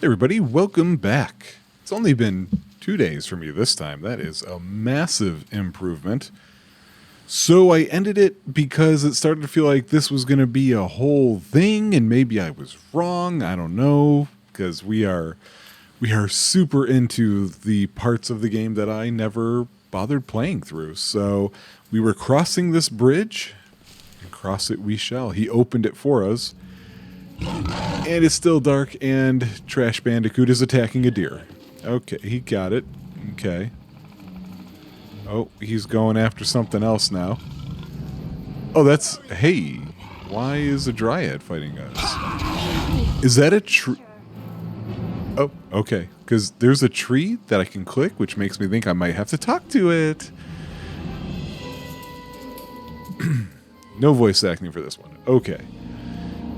Everybody, welcome back. It's only been 2 days from you this time. That is a massive improvement. So I ended it because it started to feel like this was going to be a whole thing, and maybe I was wrong. I don't know, because we are super into the parts of the game that I never bothered playing through. So we were crossing this bridge, and cross it we shall. He opened it for us. And it's still dark, and Trash Bandicoot is attacking a deer. Okay, he got it. Okay. Oh, he's going after something else now. Oh, that's... Hey, why is a dryad fighting us? Is that a tree? Oh, okay. Because there's a tree that I can click, which makes me think I might have to talk to it. No voice acting for this one. Okay.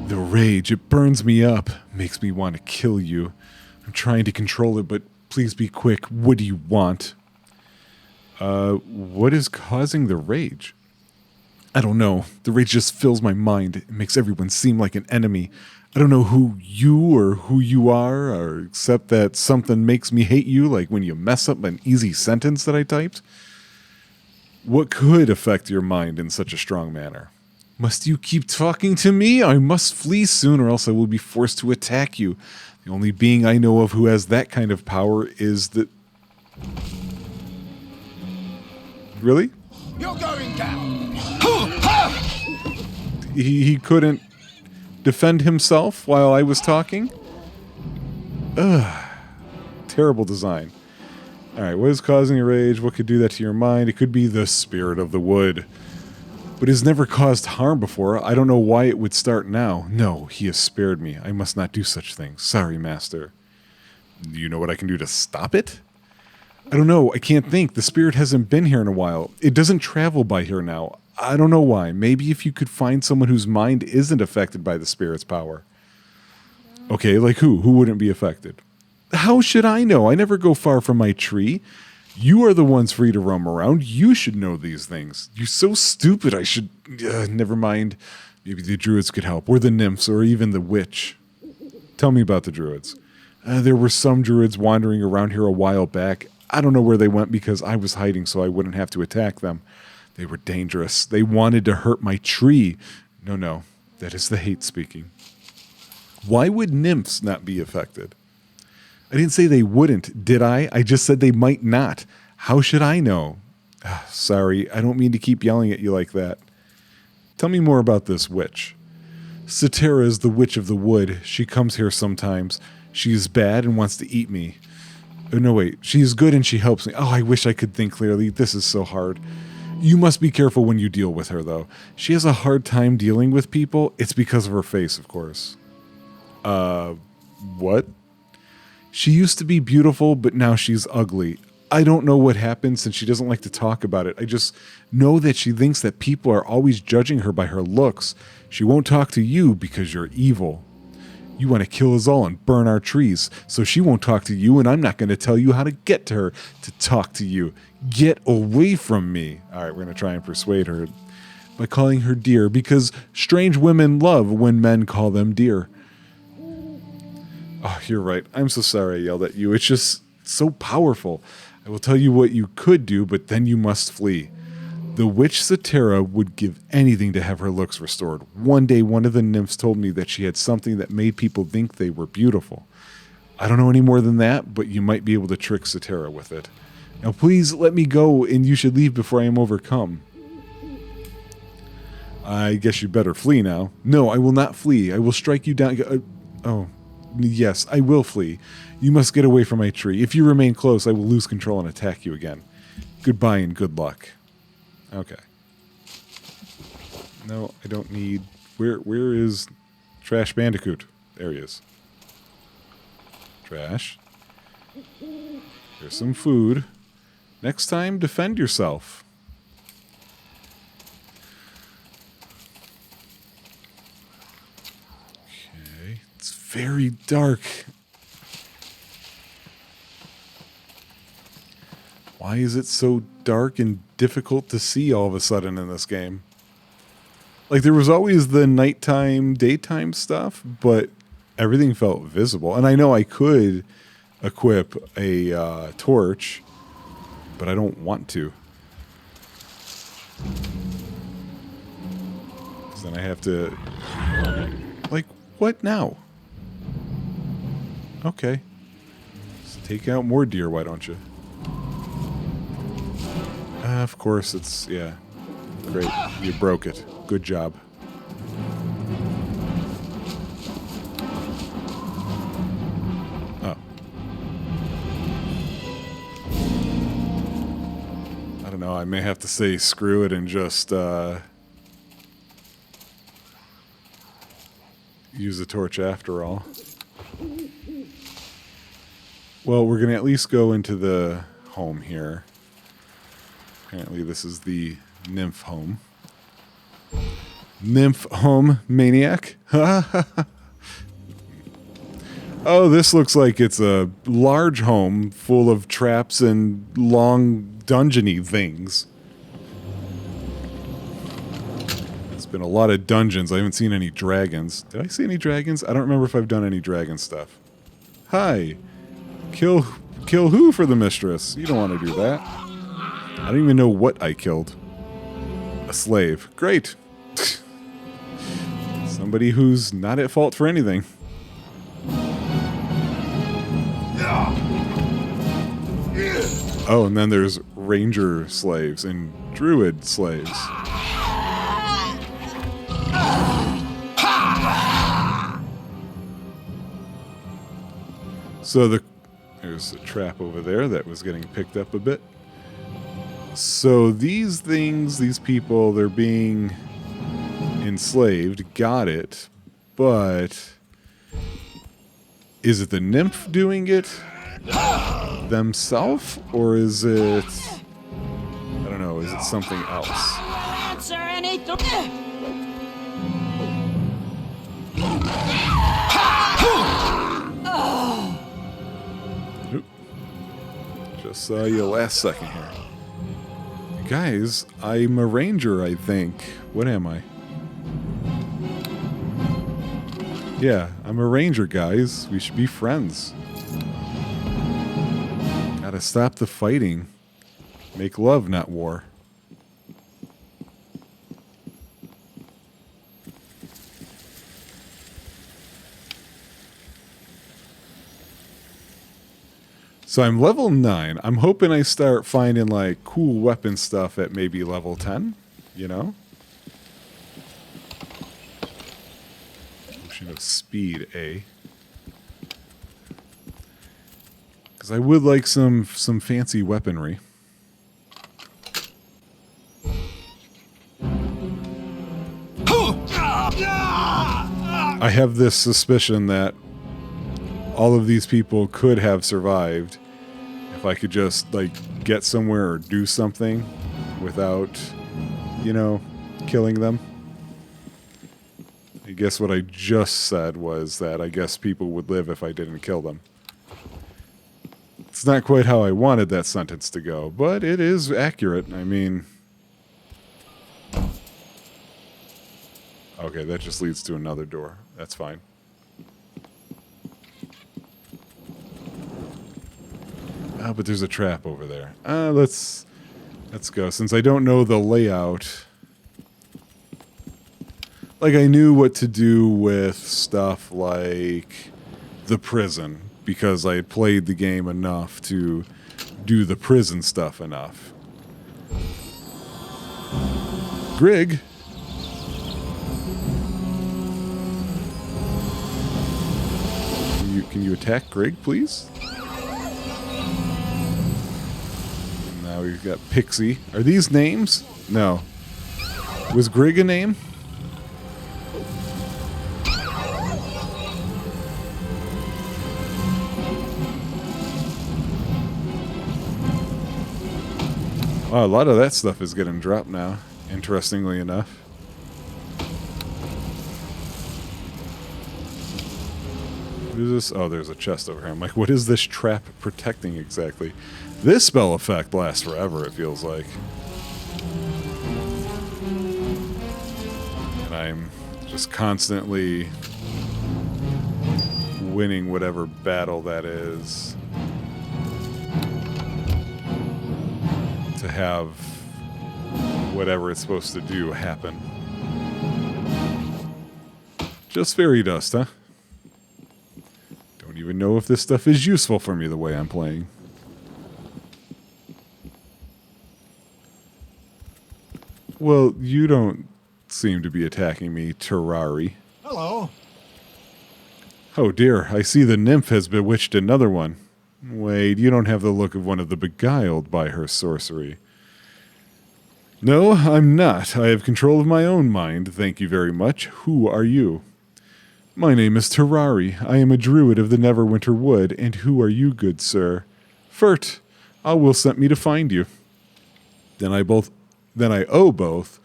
The rage, it burns me up, makes me want to kill you. I'm trying to control it, but please be quick. What do you want? What is causing the rage? I don't know. The rage just fills my mind. It makes everyone seem like an enemy. I don't know who you are, or except that something makes me hate you, like when you mess up an easy sentence that I typed. What could affect your mind in such a strong manner? Must you keep talking to me? I must flee soon, or else I will be forced to attack you. The only being I know of who has that kind of power is the... Really? You're going down. He couldn't defend himself while I was talking? Ugh. Terrible design. Alright, what is causing your rage? What could do that to your mind? It could be the spirit of the wood. But has never caused harm before. I don't know why it would start now. No, he has spared me. I must not do such things. Sorry, master. Do you know what I can do to stop it? I don't know. I can't think. The spirit hasn't been here in a while. It doesn't travel by here now. I don't know why. Maybe if you could find someone whose mind isn't affected by the spirit's power. Okay, like who? Who wouldn't be affected? How should I know? I never go far from my tree. You are the ones free to roam around. You should know these things. You're so stupid. I should... never mind. Maybe the druids could help. Or the nymphs. Or even the witch. Tell me about the druids. There were some druids wandering around here a while back. I don't know where they went because I was hiding so I wouldn't have to attack them. They were dangerous. They wanted to hurt my tree. No. That is the hate speaking. Why would nymphs not be affected? I didn't say they wouldn't, did I? I just said they might not. How should I know? Sorry, I don't mean to keep yelling at you like that. Tell me more about this witch. Cetera is the witch of the wood. She comes here sometimes. She is bad and wants to eat me. Oh, no, wait. She is good and she helps me. Oh, I wish I could think clearly. This is so hard. You must be careful when you deal with her, though. She has a hard time dealing with people. It's because of her face, of course. What? She used to be beautiful, but now she's ugly. I don't know what happened since she doesn't like to talk about it. I just know that she thinks that people are always judging her by her looks. She won't talk to you because you're evil. You want to kill us all and burn our trees, so she won't talk to you, and I'm not going to tell you how to get to her to talk to you. Get away from me. All right, we're going to try and persuade her by calling her dear, because strange women love when men call them dear. Oh, you're right. I'm so sorry I yelled at you. It's just so powerful. I will tell you what you could do, but then you must flee. The witch Cetera would give anything to have her looks restored. One day, one of the nymphs told me that she had something that made people think they were beautiful. I don't know any more than that, but you might be able to trick Cetera with it. Now, please let me go, and you should leave before I am overcome. I guess you better flee now. No, I will not flee. I will strike you down. Oh. Yes, I will flee. You must get away from my tree. If you remain close, I will lose control and attack you again. Goodbye and good luck. Okay. No, I don't need... Where is Trash Bandicoot? There he is. Trash. Here's some food. Next time, defend yourself. Very dark. Why is it so dark and difficult to see all of a sudden in this game? Like, there was always the nighttime, daytime stuff, but everything felt visible. And I know I could equip a torch, but I don't want to. 'Cause then I have to... Like, what now? Okay. Just take out more deer, why don't you? Of course, it's... Yeah. Great. You broke it. Good job. Oh. I don't know. I may have to say screw it and just use the torch after all. Well, we're going to at least go into the home here. Apparently this is the nymph home. Nymph home maniac. Oh, this looks like it's a large home full of traps and long dungeony things. It's been a lot of dungeons. I haven't seen any dragons. Did I see any dragons? I don't remember if I've done any dragon stuff. Hi. Kill who for the mistress? You don't want to do that. I don't even know what I killed. A slave. Great. Somebody who's not at fault for anything. Oh, and then there's ranger slaves and druid slaves. So there's a trap over there that was getting picked up a bit. So these things, these people, they're being enslaved. Got it. But is it the nymph doing it themselves? Or is it... I don't know. Is it something else? Answer any Oop. Just saw you last second here. Guys, I'm a ranger, I think. What am I? Yeah, I'm a ranger, guys. We should be friends. Gotta stop the fighting. Make love, not war. So I'm level 9. I'm hoping I start finding like cool weapon stuff at maybe level 10, you know? Potion of speed, A. Because I would like some fancy weaponry. I have this suspicion that all of these people could have survived if I could just, like, get somewhere or do something without, you know, killing them. I guess what I just said was that I guess people would live if I didn't kill them. It's not quite how I wanted that sentence to go, but it is accurate. I mean... Okay, that just leads to another door. That's fine. Oh, but there's a trap over there. Let's go. Since I don't know the layout... Like, I knew what to do with stuff like the prison, because I had played the game enough to do the prison stuff enough. Grig? Can you attack Grig, please? Now we've got Pixie. Are these names? No. Was Grig a name? Oh, a lot of that stuff is getting dropped now, interestingly enough. What is this? Oh, there's a chest over here. I'm like, what is this trap protecting exactly? This spell effect lasts forever, it feels like. And I'm just constantly winning whatever battle that is. To have whatever it's supposed to do happen. Just fairy dust, huh? Don't even know if this stuff is useful for me the way I'm playing. Well, you don't seem to be attacking me, Terrari. Hello. Oh dear, I see the nymph has bewitched another one. Wait, you don't have the look of one of the beguiled by her sorcery. No, I'm not. I have control of my own mind, thank you very much. Who are you? My name is Terrari. I am a druid of the Neverwinter Wood, and who are you, good sir? Fert, Will sent me to find you. Then I owe both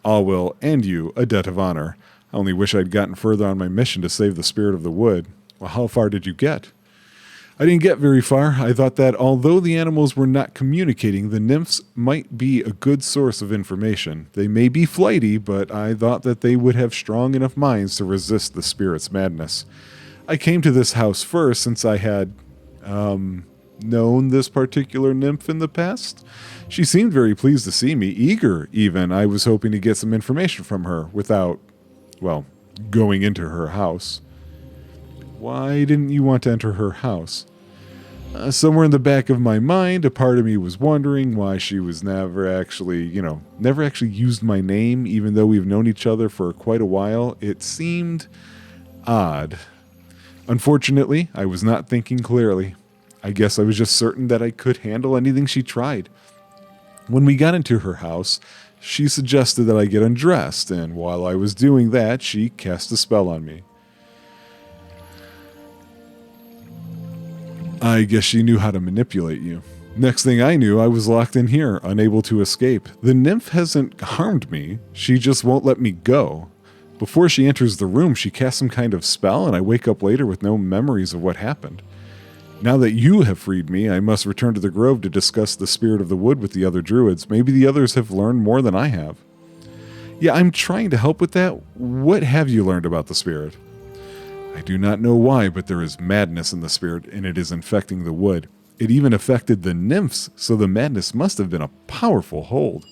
Will and you a debt of honor. I only wish I'd gotten further on my mission to save the spirit of the wood. Well, how far did you get? I didn't get very far. I thought that although the animals were not communicating, the nymphs might be a good source of information. They may be flighty, but I thought that they would have strong enough minds to resist the spirit's madness. I came to this house first since I had known this particular nymph in the past. She seemed very pleased to see me, eager even. I was hoping to get some information from her without, well, going into her house. Why didn't you want to enter her house? Somewhere in the back of my mind, a part of me was wondering why she was never actually used my name, even though we've known each other for quite a while. It seemed odd. Unfortunately, I was not thinking clearly. I guess I was just certain that I could handle anything she tried. When we got into her house, she suggested that I get undressed, and while I was doing that, she cast a spell on me. I guess she knew how to manipulate you. Next thing I knew, I was locked in here, unable to escape. The nymph hasn't harmed me. She just won't let me go. Before she enters the room, she casts some kind of spell, and I wake up later with no memories of what happened. Now that you have freed me, I must return to the grove to discuss the spirit of the wood with the other druids. Maybe the others have learned more than I have. Yeah, I'm trying to help with that. What have you learned about the spirit? I do not know why, but there is madness in the spirit, and it is infecting the wood. It even affected the nymphs, so the madness must have been a powerful hold.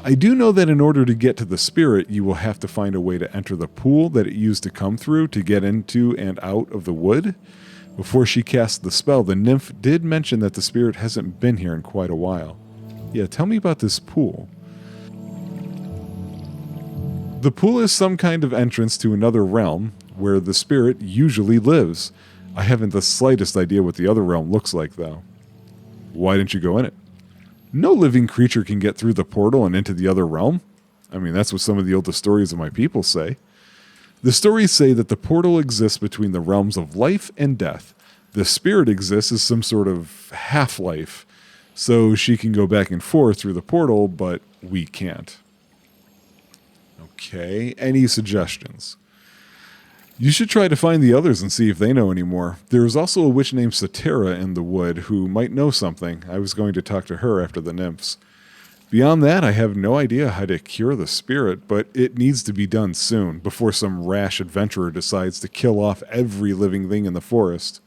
I do know that in order to get to the spirit, you will have to find a way to enter the pool that it used to come through to get into and out of the wood. Before she cast the spell, the nymph did mention that the spirit hasn't been here in quite a while. Yeah, tell me about this pool. The pool is some kind of entrance to another realm, where the spirit usually lives. I haven't the slightest idea what the other realm looks like, though. Why didn't you go in it? No living creature can get through the portal and into the other realm. I mean, that's what some of the oldest stories of my people say. The stories say that the portal exists between the realms of life and death. The spirit exists as some sort of half-life, so she can go back and forth through the portal, but we can't. Okay, any suggestions? You should try to find the others and see if they know any more. There is also a witch named Satira in the wood who might know something. I was going to talk to her after the nymphs. Beyond that, I have no idea how to cure the spirit, but it needs to be done soon, before some rash adventurer decides to kill off every living thing in the forest.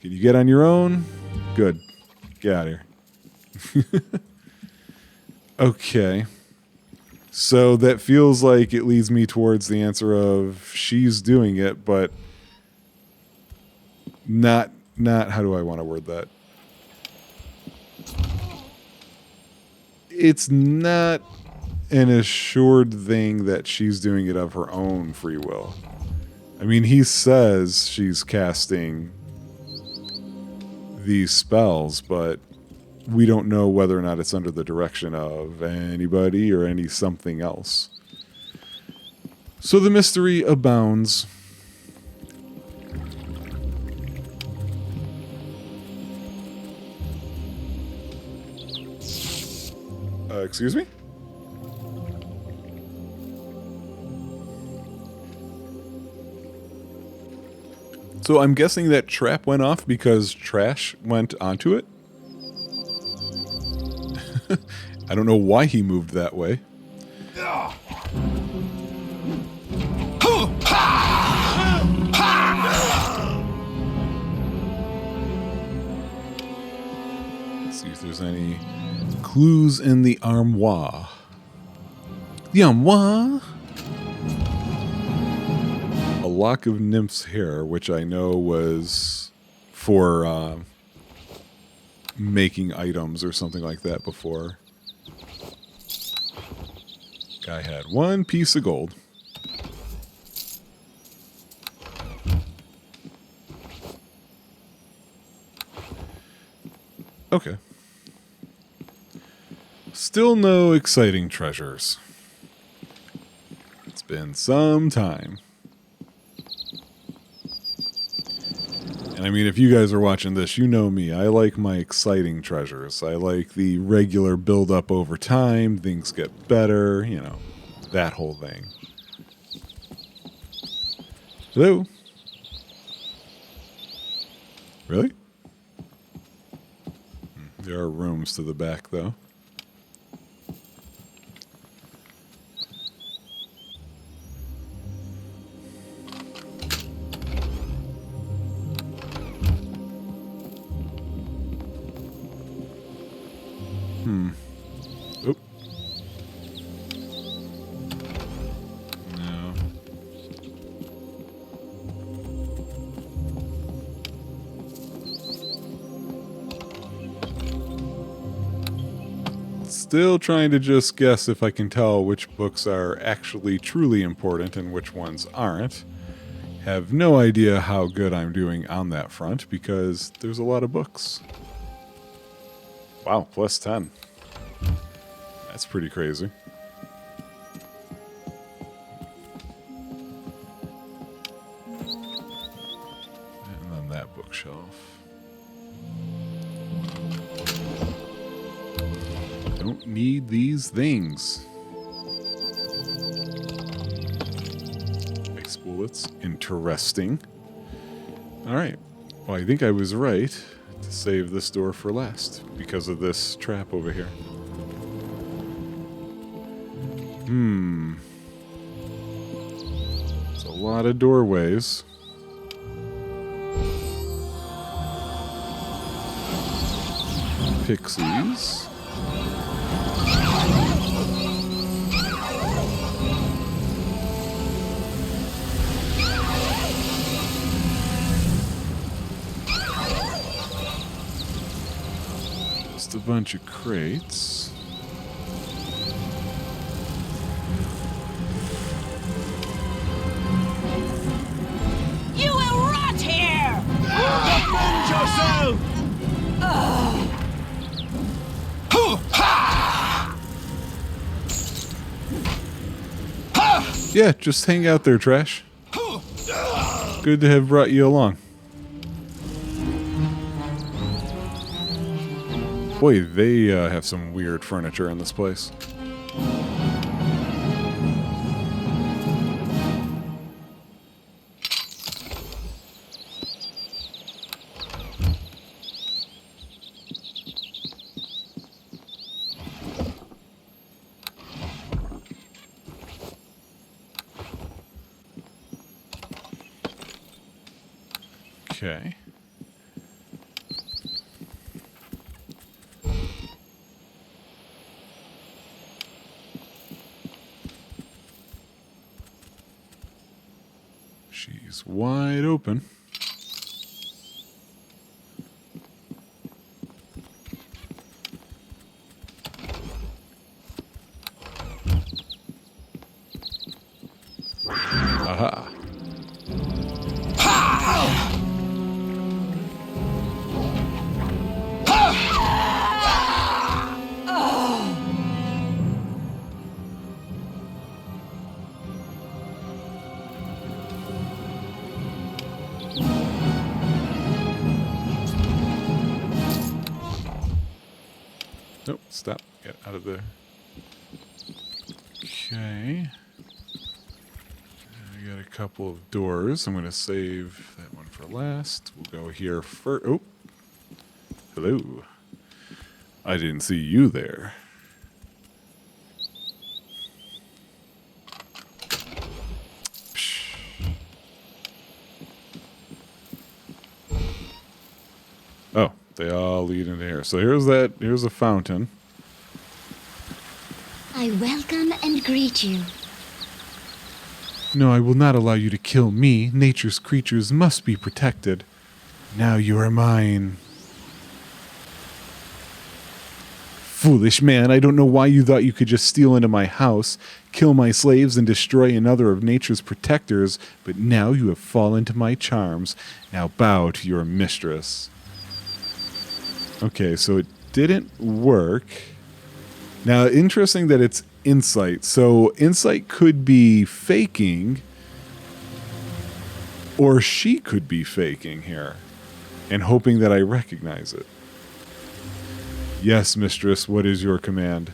Can you get on your own? Good. Get out of here. Okay. So that feels like it leads me towards the answer of she's doing it, but not how do I want to word that? It's not an assured thing that she's doing it of her own free will. I mean, he says she's casting these spells, but we don't know whether or not it's under the direction of anybody or any something else. So the mystery abounds. Excuse me? So I'm guessing that trap went off because trash went onto it? I don't know why he moved that way. if there's any clues in the armoire. The armoire? A lock of nymph's hair, which I know was for making items or something like that before. Guy had 1 piece of gold. Okay. Still no exciting treasures. It's been some time. And I mean, if you guys are watching this, you know me. I like my exciting treasures. I like the regular build-up over time. Things get better, you know, that whole thing. Hello? Really? There are rooms to the back, though. Oh. No. Still trying to just guess if I can tell which books are actually truly important and which ones aren't. Have no idea how good I'm doing on that front because there's a lot of books. Wow, plus 10. That's pretty crazy. And then that bookshelf. Don't need these things. Ice bullets. Interesting. Alright. Well, I think I was right to save this door for last because of this trap over here. It's a lot of doorways. Pixies. Just a bunch of crates. You will rot here! Defend yourself! Yeah, just hang out there, Trash. Good to have brought you along. Boy, they have some weird furniture in this place. Okay. She's wide open. Aha. Nope, stop. Get out of there. Okay. I got a couple of doors. I'm going to save that one for last. We'll go here first. Oh. Hello. I didn't see you there. Psh. Oh, They all lead into here. So here's a fountain. I welcome and greet you. No, I will not allow you to kill me. Nature's creatures must be protected. Now you are mine. Foolish man, I don't know why you thought you could just steal into my house, kill my slaves, and destroy another of nature's protectors, but now you have fallen to my charms. Now bow to your mistress. Okay, so it didn't work. Now, interesting that it's insight. So insight could be faking, or she could be faking here, and hoping that I recognize it. Yes, mistress, what is your command?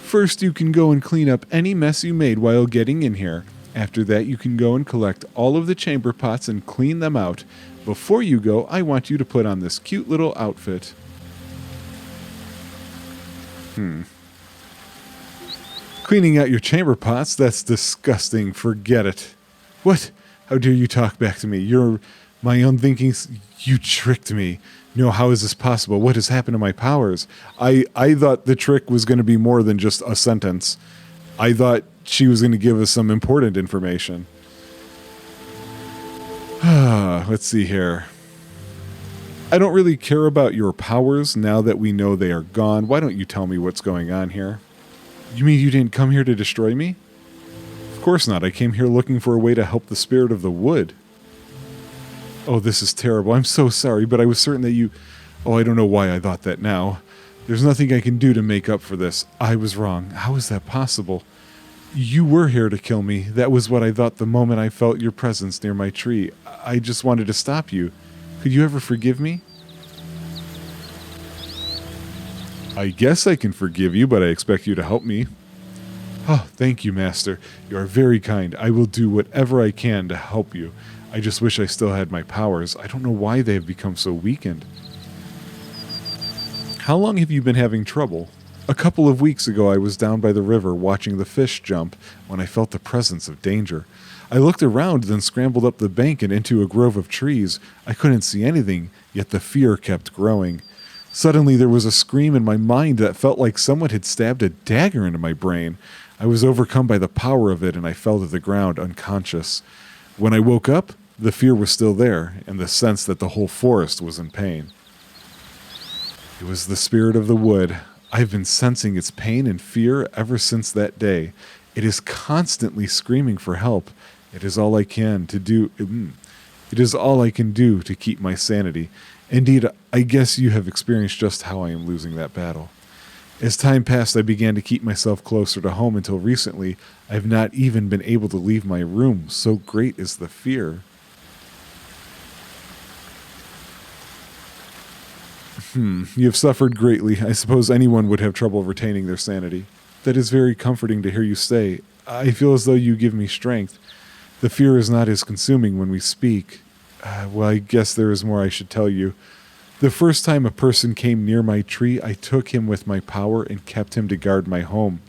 First, you can go and clean up any mess you made while getting in here. After that, you can go and collect all of the chamber pots and clean them out. Before you go, I want you to put on this cute little outfit. Cleaning out your chamber pots? That's disgusting. Forget it. What? How dare you talk back to me? You're my unthinking... You tricked me. No, how is this possible? What has happened to my powers? I thought the trick was going to be more than just a sentence. I thought she was going to give us some important information. Let's see here. I don't really care about your powers now that we know they are gone. Why don't you tell me what's going on here? You mean you didn't come here to destroy me? Of course not. I came here looking for a way to help the spirit of the wood. Oh, this is terrible. I'm so sorry, but I was certain that you... Oh, I don't know why I thought that now. There's nothing I can do to make up for this. I was wrong. How is that possible? You were here to kill me. That was what I thought the moment I felt your presence near my tree. I just wanted to stop you. Could you ever forgive me? I guess I can forgive you, but I expect you to help me. Oh, thank you, Master. You are very kind. I will do whatever I can to help you. I just wish I still had my powers. I don't know why they have become so weakened. How long have you been having trouble? A couple of weeks ago, I was down by the river watching the fish jump when I felt the presence of danger. I looked around, then scrambled up the bank and into a grove of trees. I couldn't see anything, yet the fear kept growing. Suddenly, there was a scream in my mind that felt like someone had stabbed a dagger into my brain. I was overcome by the power of it, and I fell to the ground unconscious. When I woke up, the fear was still there, and the sense that the whole forest was in pain. It was the spirit of the wood. I've been sensing its pain and fear ever since that day. It is constantly screaming for help. It is all I can do to keep my sanity. Indeed, I guess you have experienced just how I am losing that battle. As time passed, I began to keep myself closer to home until recently. I have not even been able to leave my room. So great is the fear. You have suffered greatly. I suppose anyone would have trouble retaining their sanity. That is very comforting to hear you say. I feel as though you give me strength. The fear is not as consuming when we speak. Well, I guess there is more I should tell you. The first time a person came near my tree, I took him with my power and kept him to guard my home.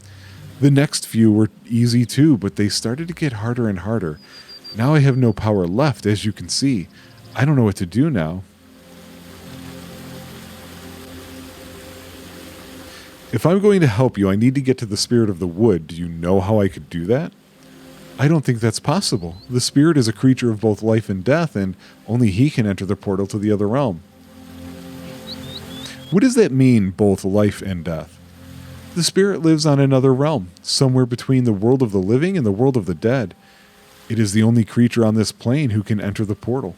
The next few were easy too, but they started to get harder and harder. Now I have no power left, as you can see. I don't know what to do now. If I'm going to help you, I need to get to the spirit of the wood. Do you know how I could do that? I don't think that's possible. The spirit is a creature of both life and death, and only he can enter the portal to the other realm. What does that mean, both life and death? The spirit lives on another realm, somewhere between the world of the living and the world of the dead. It is the only creature on this plane who can enter the portal.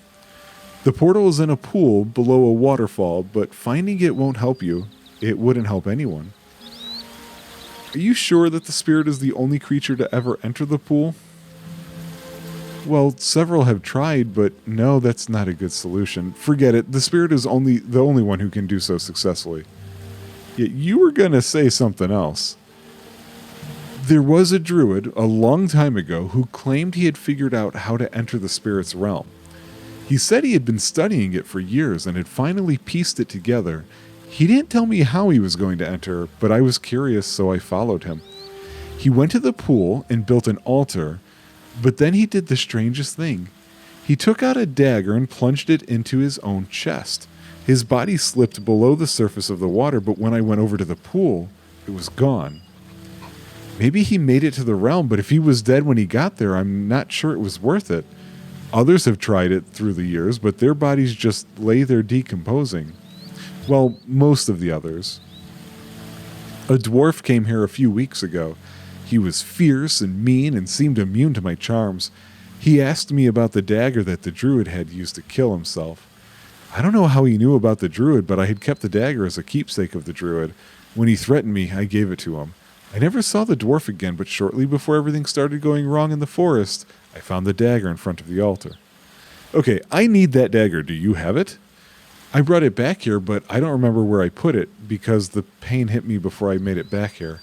The portal is in a pool below a waterfall, but finding it won't help you. It wouldn't help anyone. Are you sure that the spirit is the only creature to ever enter the pool? Well, several have tried, but no, that's not a good solution. Forget it. The spirit is the only one who can do so successfully. Yet you were going to say something else. There was a druid a long time ago who claimed he had figured out how to enter the spirit's realm. He said he had been studying it for years and had finally pieced it together. He didn't tell me how he was going to enter, but I was curious, so I followed him. He went to the pool and built an altar, but then he did the strangest thing. He took out a dagger and plunged it into his own chest. His body slipped below the surface of the water, but when I went over to the pool, it was gone. Maybe he made it to the realm, but if he was dead when he got there, I'm not sure it was worth it. Others have tried it through the years, but their bodies just lay there decomposing. Well, most of the others. A dwarf came here a few weeks ago. He was fierce and mean and seemed immune to my charms. He asked me about the dagger that the druid had used to kill himself. I don't know how he knew about the druid, but I had kept the dagger as a keepsake of the druid. When he threatened me, I gave it to him. I never saw the dwarf again, but shortly before everything started going wrong in the forest, I found the dagger in front of the altar. Okay, I need that dagger. Do you have it? I brought it back here, but I don't remember where I put it because the pain hit me before I made it back here.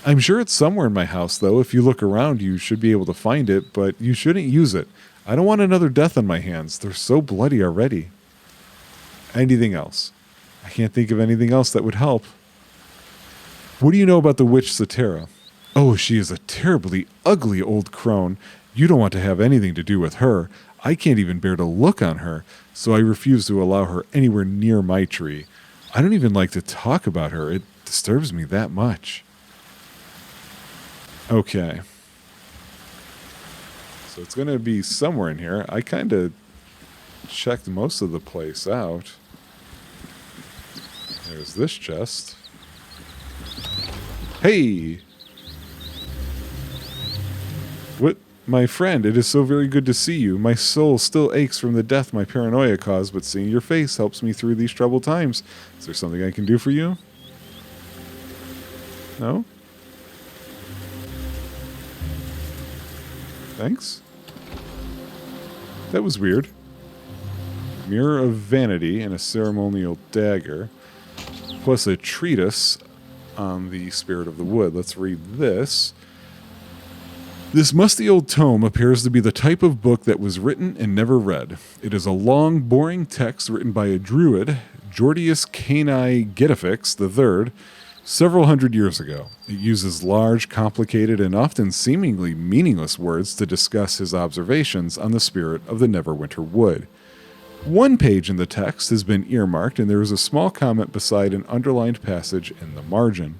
I'm sure it's somewhere in my house, though. If you look around, you should be able to find it, but you shouldn't use it. I don't want another death on my hands. They're so bloody already. Anything else? I can't think of anything else that would help. What do you know about the witch Satara? Oh, she is a terribly ugly old crone. You don't want to have anything to do with her. I can't even bear to look on her, so I refuse to allow her anywhere near my tree. I don't even like to talk about her. It disturbs me that much. Okay. So it's going to be somewhere in here. I kind of checked most of the place out. There's this chest. Hey! What? My friend, it is so very good to see you. My soul still aches from the death my paranoia caused, but seeing your face helps me through these troubled times. Is there something I can do for you? No? Thanks? That was weird. Mirror of Vanity and a ceremonial dagger, plus a treatise on the spirit of the wood. Let's read this. This musty old tome appears to be the type of book that was written and never read. It is a long, boring text written by a druid, Jordius Cani Getafix III, several hundred years ago. It uses large, complicated, and often seemingly meaningless words to discuss his observations on the spirit of the Neverwinter Wood. One page in the text has been earmarked, and there is a small comment beside an underlined passage in the margin.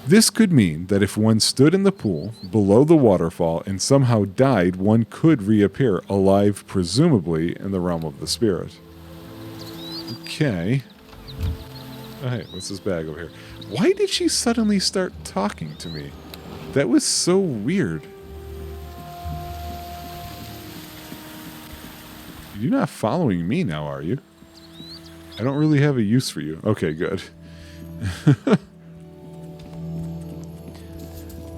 This could mean that if one stood in the pool below the waterfall and somehow died, one could reappear alive, presumably in the realm of the spirit. Okay. Oh, hey, what's this bag over here? Why did she suddenly start talking to me? That was so weird. You're not following me now, are you? I don't really have a use for you. Okay, good.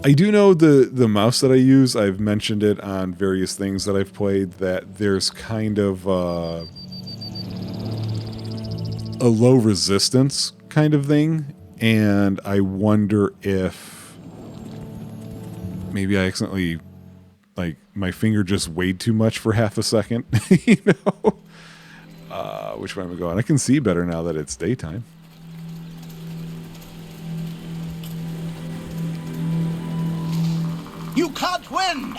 I do know the mouse that I use. I've mentioned it on various things that I've played, that there's kind of a low resistance kind of thing, and I wonder if maybe I accidentally, like, my finger just weighed too much for half a second. You know? Which way am I going? I can see better now that it's daytime. You can't win!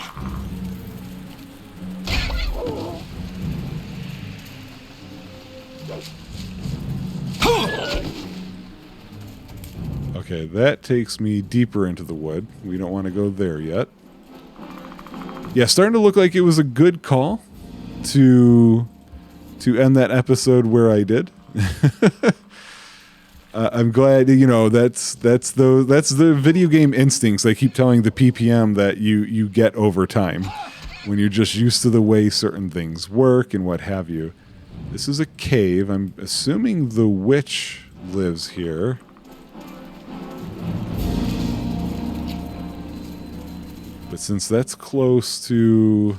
Okay, that takes me deeper into the wood. We don't want to go there yet. Yeah, starting to look like it was a good call to end that episode where I did. I'm glad, you know, that's the video game instincts. I keep telling the PPM that you get over time when you're just used to the way certain things work and what have you. This is a cave. I'm assuming the witch lives here. But since that's close to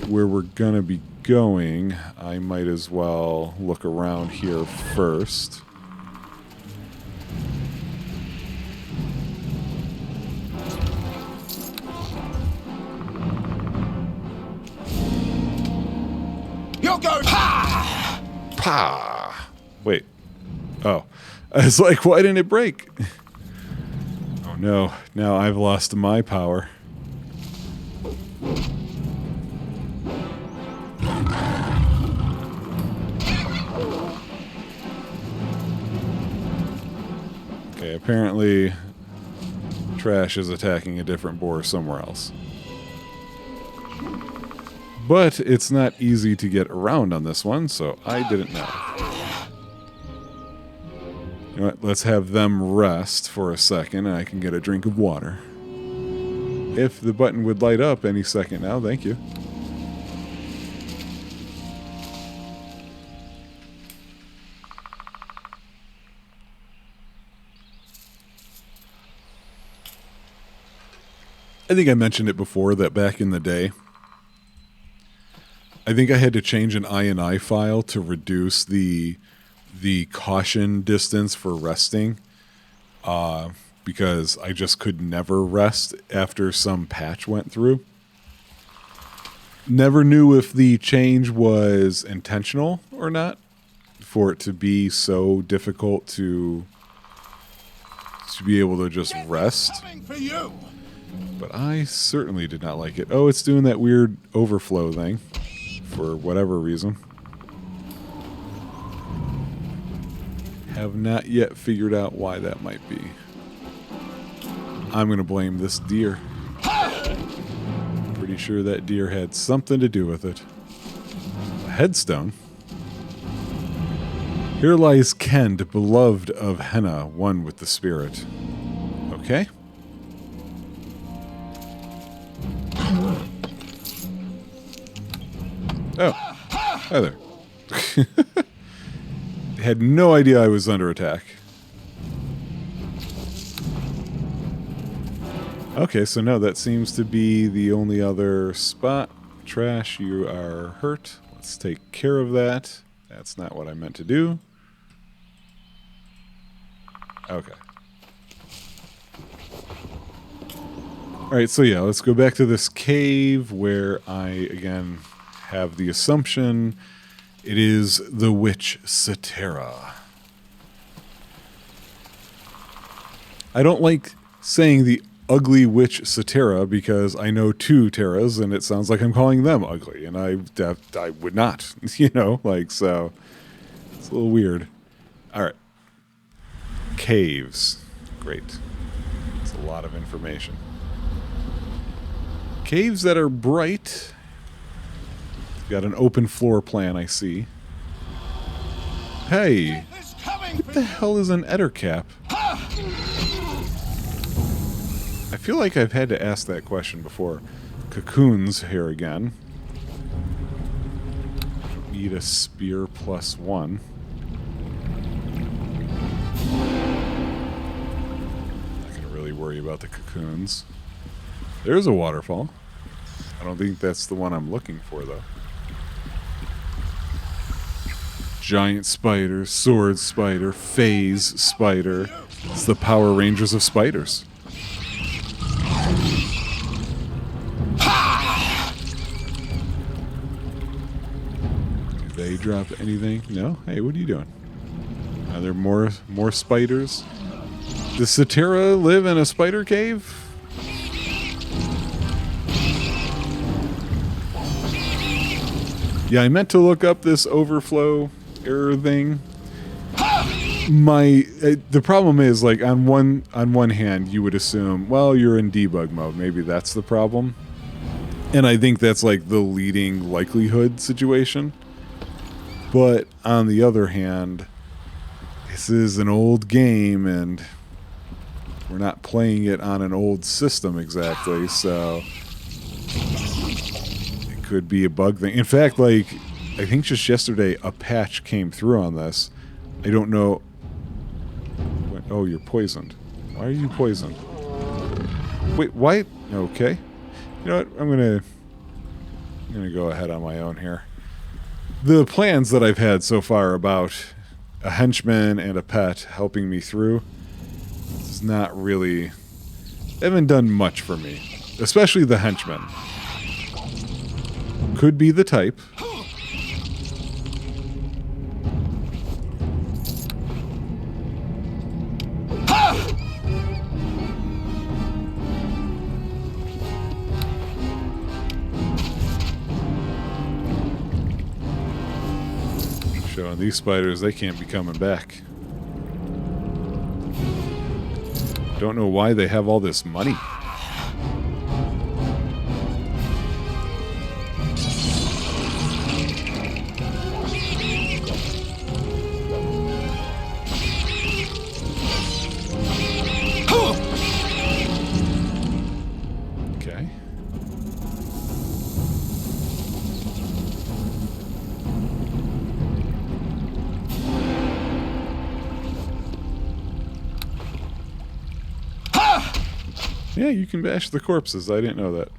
where we're gonna be going, I might as well look around here first. You'll go pa! Pa! Wait. Oh. I was like, why didn't it break? Oh no. Now I've lost my power. Apparently, trash is attacking a different boar somewhere else. But it's not easy to get around on this one, so I didn't know. You know what? Let's have them rest for a second, and I can get a drink of water. If the button would light up any second now, thank you. I think I mentioned it before that back in the day, I think I had to change an INI file to reduce the caution distance for resting, because I just could never rest after some patch went through. Never knew if the change was intentional or not for it to be so difficult to be able to just rest. Coming for you. But I certainly did not like it. Oh, it's doing that weird overflow thing for whatever reason. Have not yet figured out why that might be. I'm going to blame this deer. Pretty sure that deer had something to do with it. A headstone. Here lies Kend, beloved of Henna, one with the spirit. Okay. Oh, hi there. Had no idea I was under attack. Okay, so no, that seems to be the only other spot. Trash, you are hurt. Let's take care of that. That's not what I meant to do. Okay. Alright, so yeah, let's go back to this cave where I, again, have the assumption it is the witch Cetera. I don't like saying the ugly witch Cetera because I know two Terras and it sounds like I'm calling them ugly, and I would not, you know, like, so it's a little weird. All right. Caves. Great. That's a lot of information. Caves that are bright. Got an open floor plan, I see. Hey, what the hell is an ettercap? I feel like I've had to ask that question before. Cocoons here again. Eat a spear +1. Not gonna really worry about the cocoons. There's a waterfall. I don't think that's the one I'm looking for, though. Giant spider, sword spider, phase spider. It's the Power Rangers of spiders. Do they drop anything? No? Hey, what are you doing? Are there more spiders? Does Cetera live in a spider cave? Yeah, I meant to look up this overflow error thing. The problem is, like, on one hand you would assume, well, you're in debug mode, maybe that's the problem, and I think that's like the leading likelihood situation. But on the other hand, this is an old game and we're not playing it on an old system exactly, so it could be a bug thing. In fact, like, I think just yesterday a patch came through on this. I don't know. Oh, you're poisoned. Why are you poisoned? Wait, why? Okay. You know what? I'm gonna go ahead on my own here. The plans that I've had so far about a henchman and a pet helping me through is not really, they haven't done much for me. Especially the henchman. Could be the type. Showing these spiders, they can't be coming back. Don't know why they have all this money. Okay. Yeah, you can bash the corpses. I didn't know that.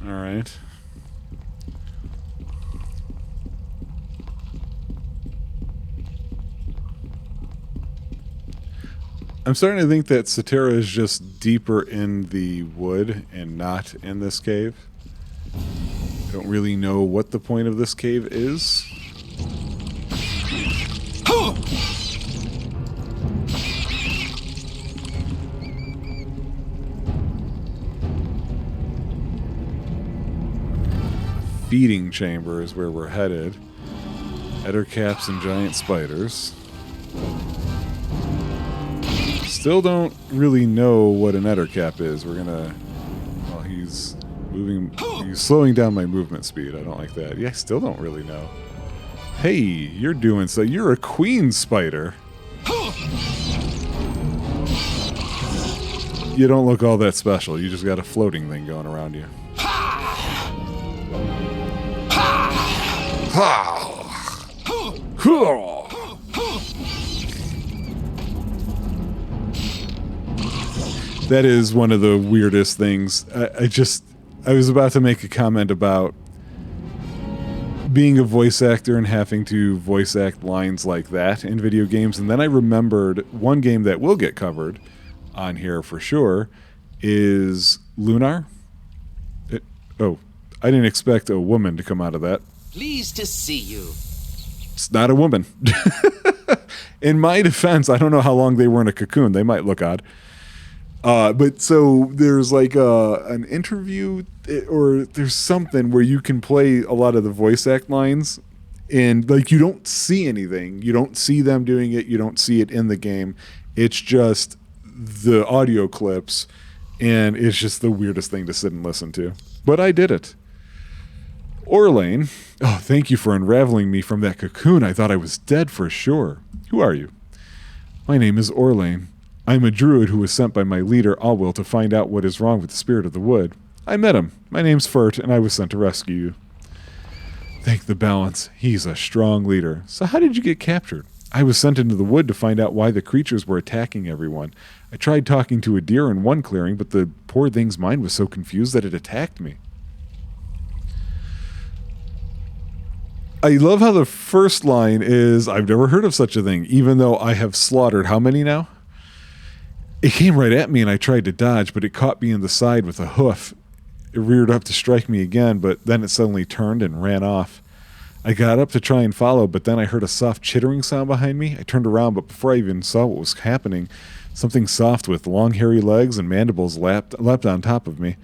All right. I'm starting to think that Cetera is just deeper in the wood and not in this cave. I don't really know what the point of this cave is. Feeding chamber is where we're headed. Ettercaps and giant spiders. Still don't really know what an ettercap is. We're gonna... Well, he's moving... He's slowing down my movement speed. I don't like that. Yeah, I still don't really know. Hey, you're doing so. You're a queen spider. You don't look all that special. You just got a floating thing going around you. That is one of the weirdest things. I was about to make a comment about being a voice actor and having to voice act lines like that in video games, and then I remembered one game that will get covered on here for sure is Lunar. I didn't expect a woman to come out of that. Pleased to see you. It's not a woman. In my defense, I don't know how long they were in a cocoon. They might look odd. But so there's like an interview or there's something where you can play a lot of the voice act lines and like you don't see anything. You don't see them doing it. You don't see it in the game. It's just the audio clips and it's just the weirdest thing to sit and listen to. But I did it. Orlane, oh, thank you for unraveling me from that cocoon. I thought I was dead for sure. Who are you? My name is Orlane. I'm a druid who was sent by my leader, Alwil, to find out what is wrong with the spirit of the wood. I met him. My name's Furt, and I was sent to rescue you. Thank the balance. He's a strong leader. So how did you get captured? I was sent into the wood to find out why the creatures were attacking everyone. I tried talking to a deer in one clearing, but the poor thing's mind was so confused that it attacked me. I love how the first line is, I've never heard of such a thing, even though I have slaughtered how many now? It came right at me and I tried to dodge, but it caught me in the side with a hoof. It reared up to strike me again, but then it suddenly turned and ran off. I got up to try and follow, but then I heard a soft chittering sound behind me. I turned around, but before I even saw what was happening, something soft with long hairy legs and mandibles leapt on top of me.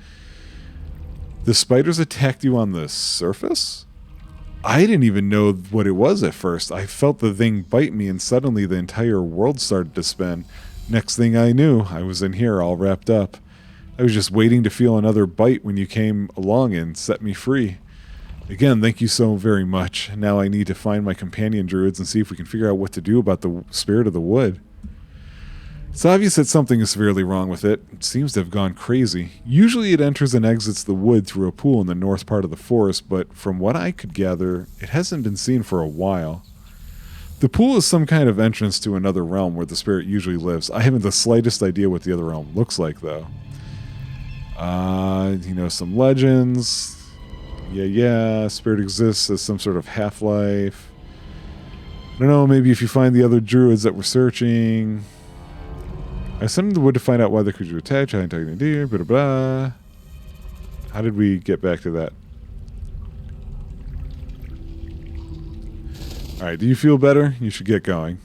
The spiders attacked you on the surface? I didn't even know what it was at first. I felt the thing bite me and suddenly the entire world started to spin. Next thing I knew, I was in here all wrapped up. I was just waiting to feel another bite when you came along and set me free. Again, thank you so very much. Now I need to find my companion druids and see if we can figure out what to do about the spirit of the wood. It's obvious that something is severely wrong with it. It seems to have gone crazy. Usually it enters and exits the wood through a pool in the north part of the forest, but from what I could gather, it hasn't been seen for a while. The pool is some kind of entrance to another realm where the spirit usually lives. I haven't the slightest idea what the other realm looks like, though. Some legends. Yeah, spirit exists as some sort of half-life. I don't know, maybe if you find the other druids that were searching... I sent him to the wood to find out why the creature attacked. I didn't take deer, blah, blah, blah. How did we get back to that? Alright, do you feel better? You should get going.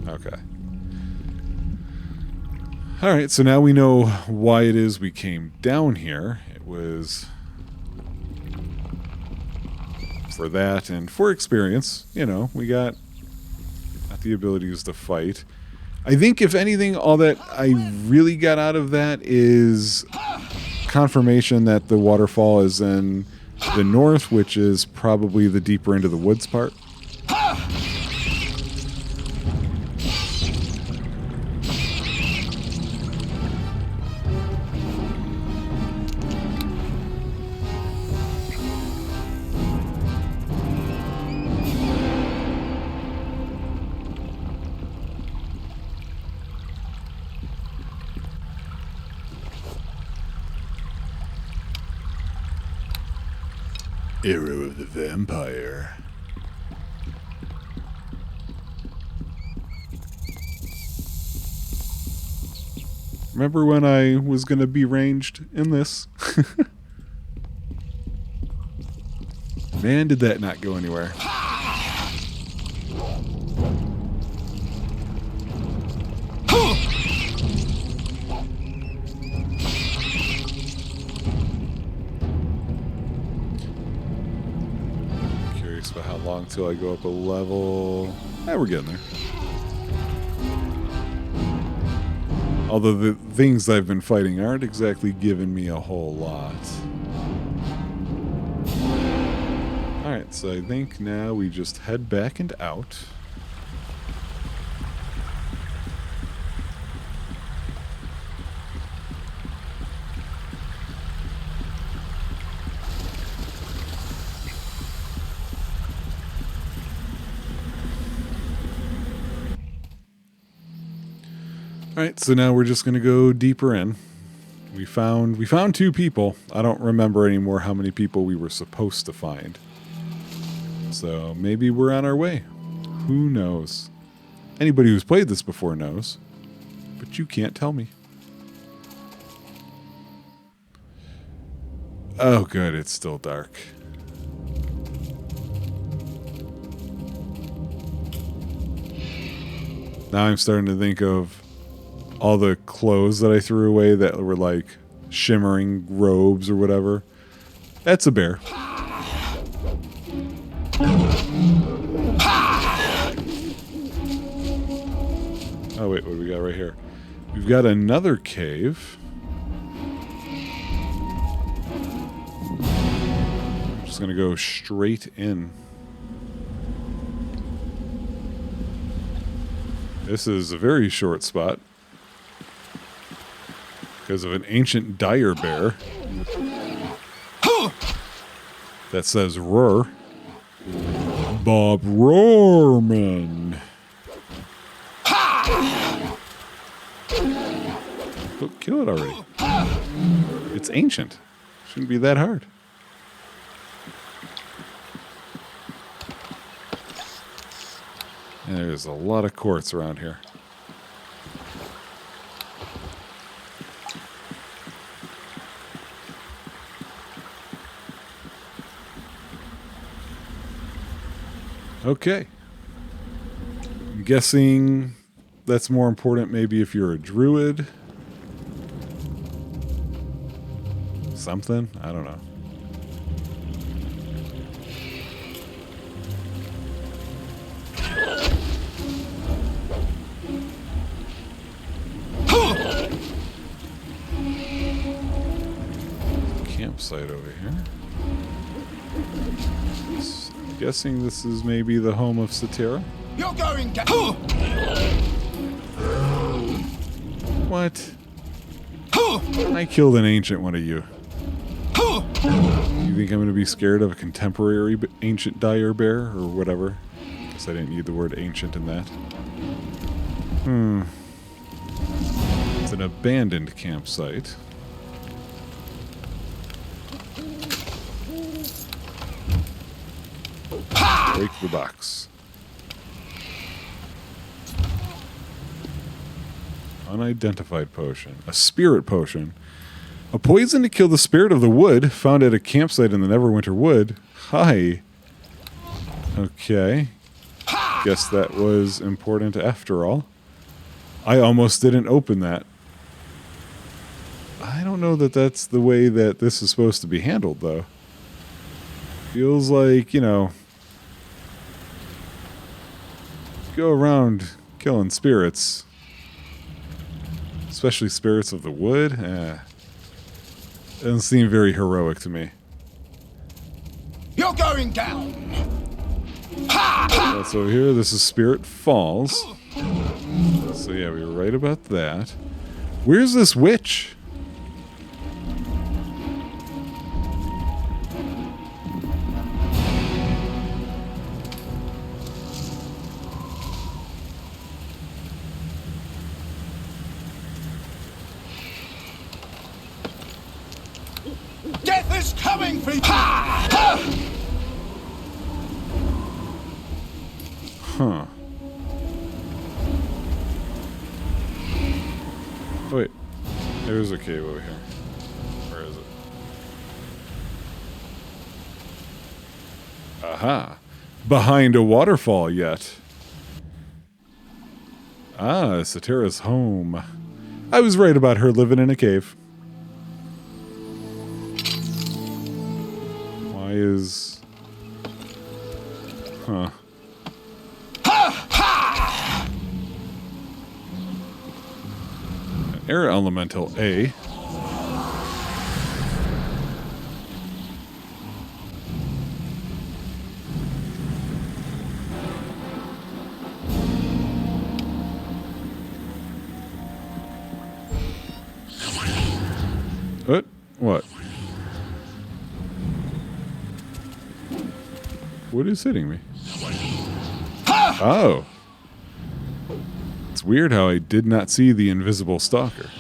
Okay. Alright, so now we know why it is we came down here. It was for that and for experience. You know, we got the abilities to fight. I think, if anything, all that I really got out of that is confirmation that the waterfall is in the north, which is probably the deeper into the woods part. Arrow of the Vampire. Remember when I was going to be ranged in this? Man, did that not go anywhere. Curious about how long till I go up a level. We're getting there. Although the things I've been fighting aren't exactly giving me a whole lot. Alright, so I think now we just head back and out. Alright, so now we're just going to go deeper in. We found 2 people. I don't remember anymore how many people we were supposed to find. So maybe we're on our way. Who knows? Anybody who's played this before knows. But you can't tell me. Oh good, it's still dark. Now I'm starting to think of all the clothes that I threw away that were like shimmering robes or whatever. That's a bear. Oh wait, what do we got right here? We've got another cave. I'm just gonna go straight in. This is a very short spot because of an ancient dire bear that says roar. Bob Roarman. Oh, kill it already. It's ancient. Shouldn't be that hard. And there's a lot of quartz around here. Okay. I'm guessing that's more important maybe if you're a druid. Something? I don't know. Campsite over here. I'm guessing this is maybe the home of Satira. You're going to... What? I killed an ancient one of you. You think I'm going to be scared of a contemporary ancient dire bear or whatever? Guess I didn't need the word ancient in that. It's an abandoned campsite. Break the box. Unidentified potion. A spirit potion. A poison to kill the spirit of the wood found at a campsite in the Neverwinter Wood. Hi. Okay. Guess that was important after all. I almost didn't open that. I don't know that that's the way that this is supposed to be handled, though. Feels like, you know, go around killing spirits, especially spirits of the wood. Doesn't seem very heroic to me. You're going down. Ha! Ha! That's over here. This is Spirit Falls. So yeah, we were right about that. Where's this witch? Death is coming for you. Ha! Ha! Huh. Oh, wait. There's a cave over here. Where is it? Aha. Behind a waterfall yet. Ah, Satira's home. I was right about her living in a cave. Why is... Huh. Air Elemental A. What? What? What is hitting me? Oh. It's weird how I did not see the invisible stalker.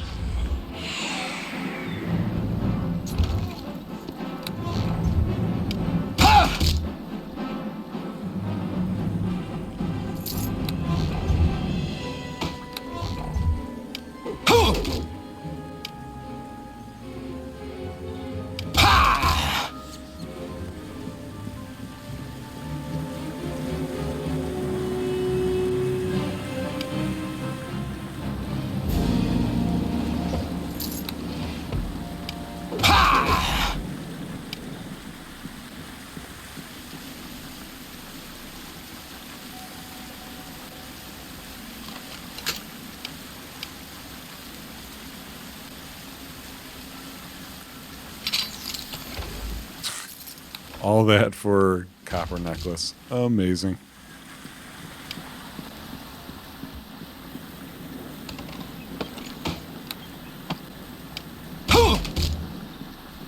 All that for copper necklace. Amazing.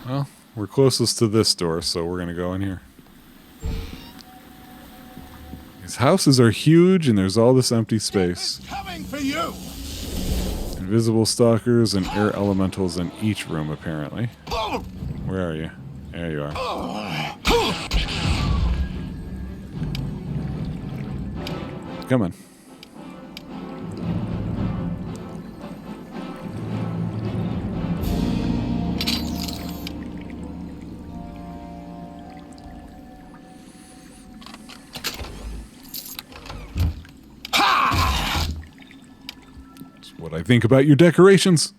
Well, we're closest to this door, so we're going to go in here. These houses are huge, and there's all this empty space. Death is coming for you. Invisible stalkers and air elementals in each room, apparently. Where are you? There you are. Come on. That's what I think about your decorations.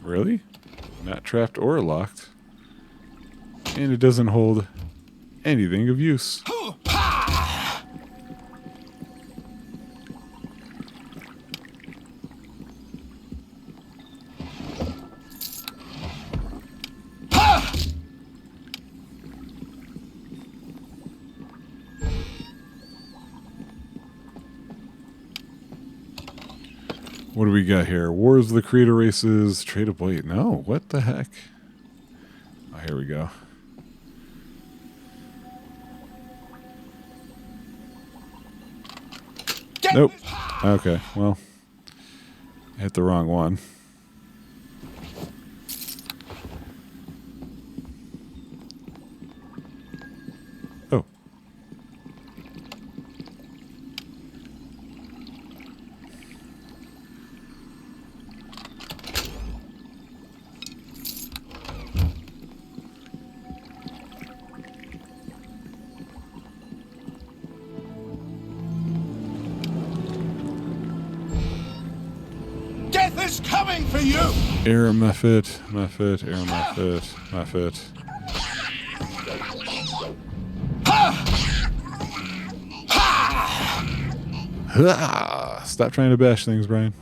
Really? Not trapped or locked. And it doesn't hold anything of use. What do we got here? Wars of the Creator Races, Trade of Blade. No, what the heck? Oh, here we go. Nope. Okay, well, I hit the wrong one. Oh. Death is coming for you! Air Muffet, Muffet, Air Muffet, Muffet. Ha! Stop trying to bash things, Brian.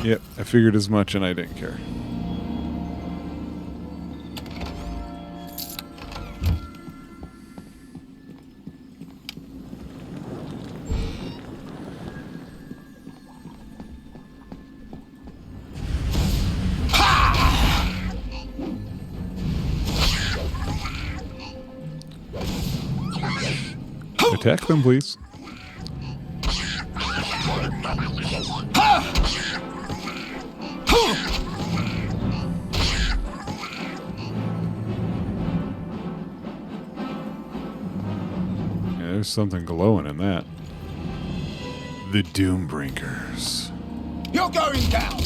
Yep, I figured as much and I didn't care. Attack them, please. Yeah, there's something glowing in that. The Doombrinkers. You're going down!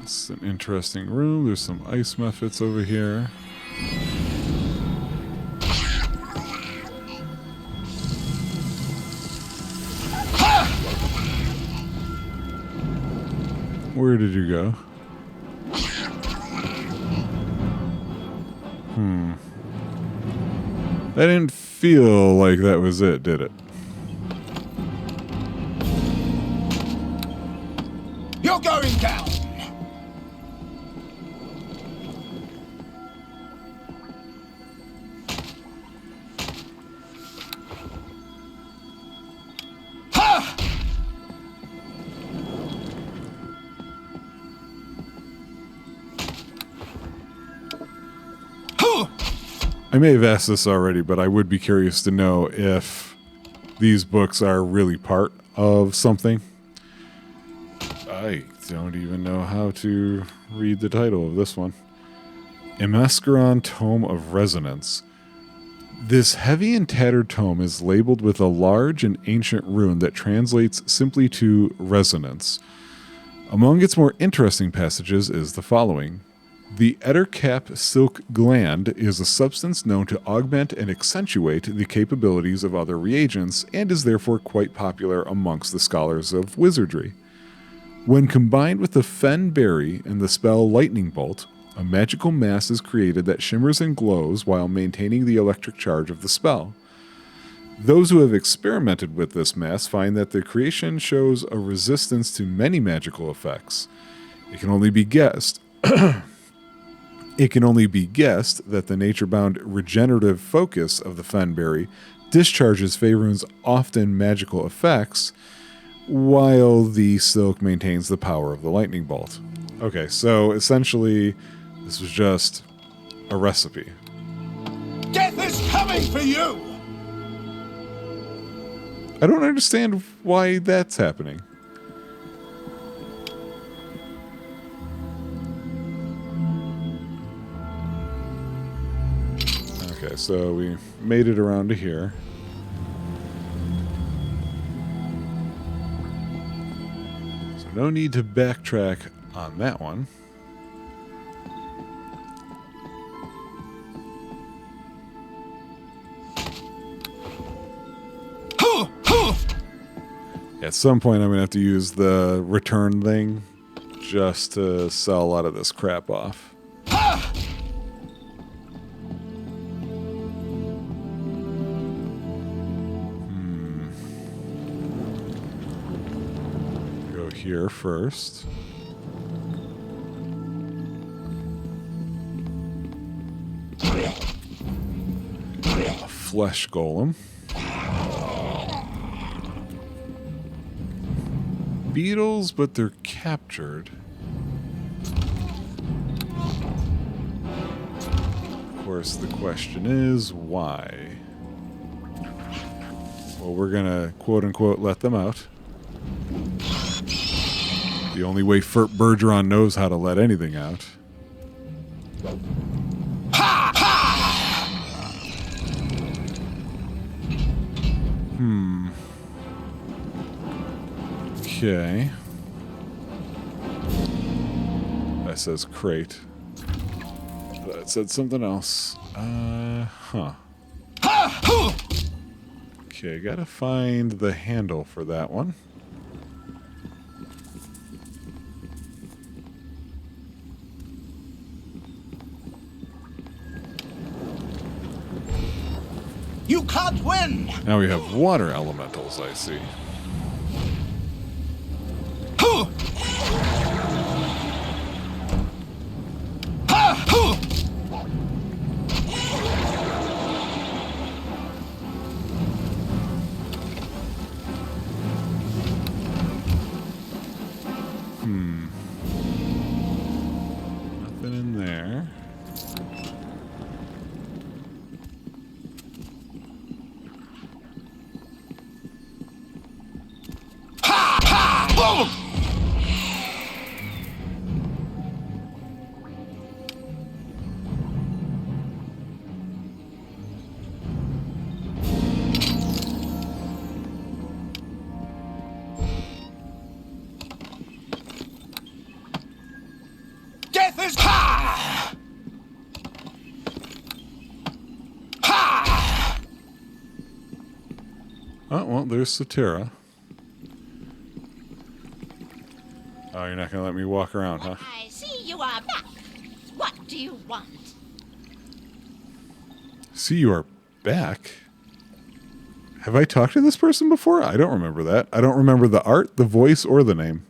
It's an interesting room. There's some ice muffets over here. Where did you go? That didn't feel like that was it, did it? You're going down! I may have asked this already, but I would be curious to know if these books are really part of something. I don't even know how to read the title of this one. Emascaron Tome of Resonance. This heavy and tattered tome is labeled with a large and ancient rune that translates simply to resonance. Among its more interesting passages is the following. The ettercap silk gland is a substance known to augment and accentuate the capabilities of other reagents and is therefore quite popular amongst the scholars of wizardry. When combined with the fen berry and the spell Lightning Bolt, a magical mass is created that shimmers and glows while maintaining the electric charge of the spell. Those who have experimented with this mass find that the creation shows a resistance to many magical effects. It can only be guessed that the nature-bound regenerative focus of the Fenberry discharges Faerun's often magical effects, while the silk maintains the power of the lightning bolt. Okay, so essentially, this was just a recipe. Death is coming for you! I don't understand why that's happening. Okay, so we made it around to here. So no need to backtrack on that one. At some point I'm going to have to use the return thing just to sell a lot of this crap off. Go here first. A flesh golem. Beetles, but they're captured. Of course, the question is, why? Well, we're gonna, quote-unquote, let them out. The only way Fert Bergeron knows how to let anything out. Okay. That says crate. That said something else. Huh. Okay, gotta find the handle for that one. You can't win! Now we have water elementals, I see. Nothing in there. Death is... Ha! Ha! Oh, well, there's Satira. Oh, you're not going to let me walk around, huh? I see you are back. What do you want? See, you are back. Have I talked to this person before? I don't remember that. I don't remember the art, the voice, or the name.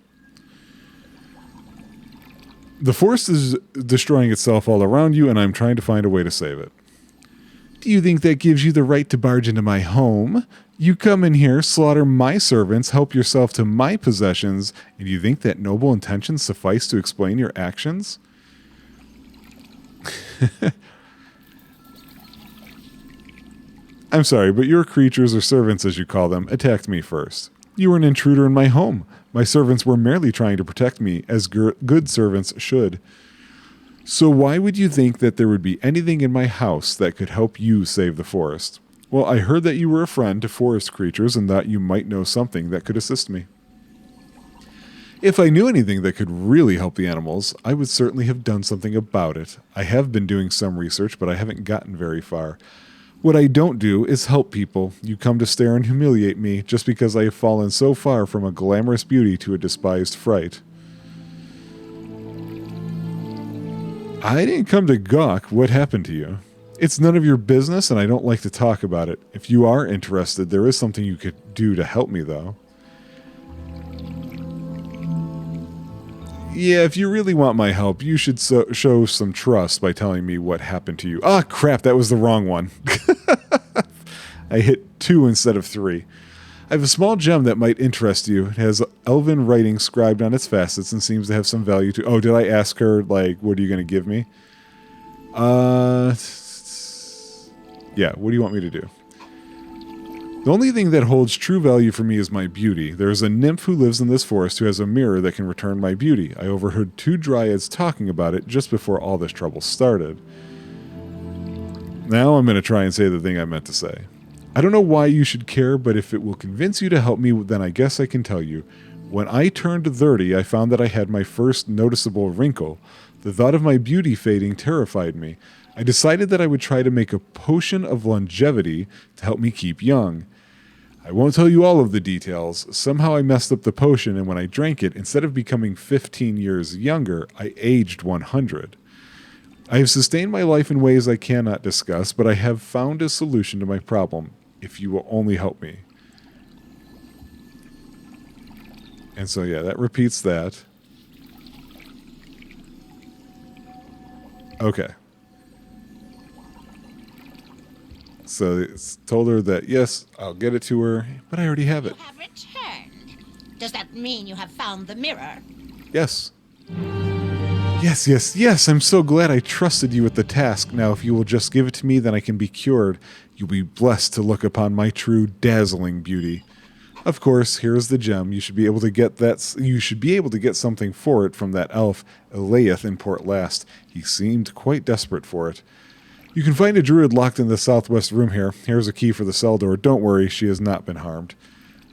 The forest is destroying itself all around you, and I'm trying to find a way to save it. Do you think that gives you the right to barge into my home? You come in here, slaughter my servants, help yourself to my possessions, and you think that noble intentions suffice to explain your actions? I'm sorry, but your creatures, or servants as you call them, attacked me first. You were an intruder in my home. My servants were merely trying to protect me, as good servants should. So why would you think that there would be anything in my house that could help you save the forest? Well, I heard that you were a friend to forest creatures and that you might know something that could assist me. If I knew anything that could really help the animals, I would certainly have done something about it. I have been doing some research, but I haven't gotten very far. What I don't do is help people. You come to stare and humiliate me just because I have fallen so far from a glamorous beauty to a despised fright. I didn't come to gawk. What happened to you? It's none of your business, and I don't like to talk about it. If you are interested, there is something you could do to help me, though. Yeah, if you really want my help, you should show some trust by telling me what happened to you. Ah, crap, that was the wrong one. I hit 2 instead of 3. I have a small gem that might interest you. It has elven writing scribed on its facets and seems to have some value to... Oh, did I ask her, like, what are you going to give me? Yeah, what do you want me to do? The only thing that holds true value for me is my beauty. There is a nymph who lives in this forest who has a mirror that can return my beauty. I overheard 2 dryads talking about it just before all this trouble started. Now I'm going to try and say the thing I meant to say. I don't know why you should care, but if it will convince you to help me, then I guess I can tell you. When I turned 30, I found that I had my first noticeable wrinkle. The thought of my beauty fading terrified me. I decided that I would try to make a potion of longevity to help me keep young. I won't tell you all of the details. Somehow I messed up the potion, and when I drank it, instead of becoming 15 years younger, I aged 100. I have sustained my life in ways I cannot discuss, but I have found a solution to my problem, if you will only help me. And so, yeah, that repeats that. Okay. So it's told her that, yes, I'll get it to her, but I already have it. You have returned. Does that mean you have found the mirror? Yes. Yes. I'm so glad I trusted you with the task. Now, if you will just give it to me, then I can be cured. You'll be blessed to look upon my true dazzling beauty. Of course, here is the gem. You should be able to get that. You should be able to get something for it from that elf, Eliath in Port Last. He seemed quite desperate for it. You can find a druid locked in the southwest room here. Here's a key for the cell door. Don't worry, she has not been harmed.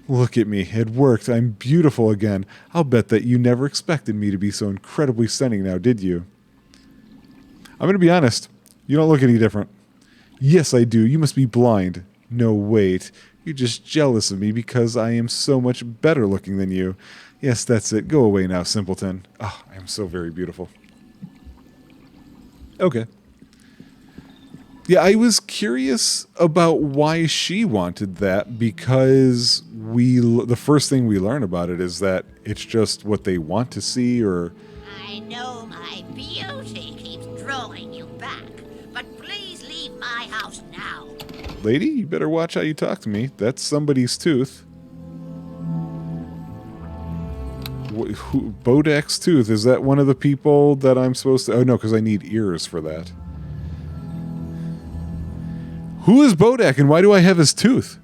Look at me. It worked. I'm beautiful again. I'll bet that you never expected me to be so incredibly stunning now, did you? I'm going to be honest. You don't look any different. Yes, I do. You must be blind. No, wait. You're just jealous of me because I am so much better looking than you. Yes, that's it. Go away now, simpleton. Oh, I am so very beautiful. Okay. Yeah, I was curious about why she wanted that because the first thing we learn about it is that it's just what they want to see, or I know my beauty keeps drawing you back, but please leave my house now. lady, you better watch how you talk to me. That's somebody's tooth. Bodak's tooth, is that one of the people that I'm supposed to... Oh, no, because I need ears for that. Who is Bodak and why do I have his tooth?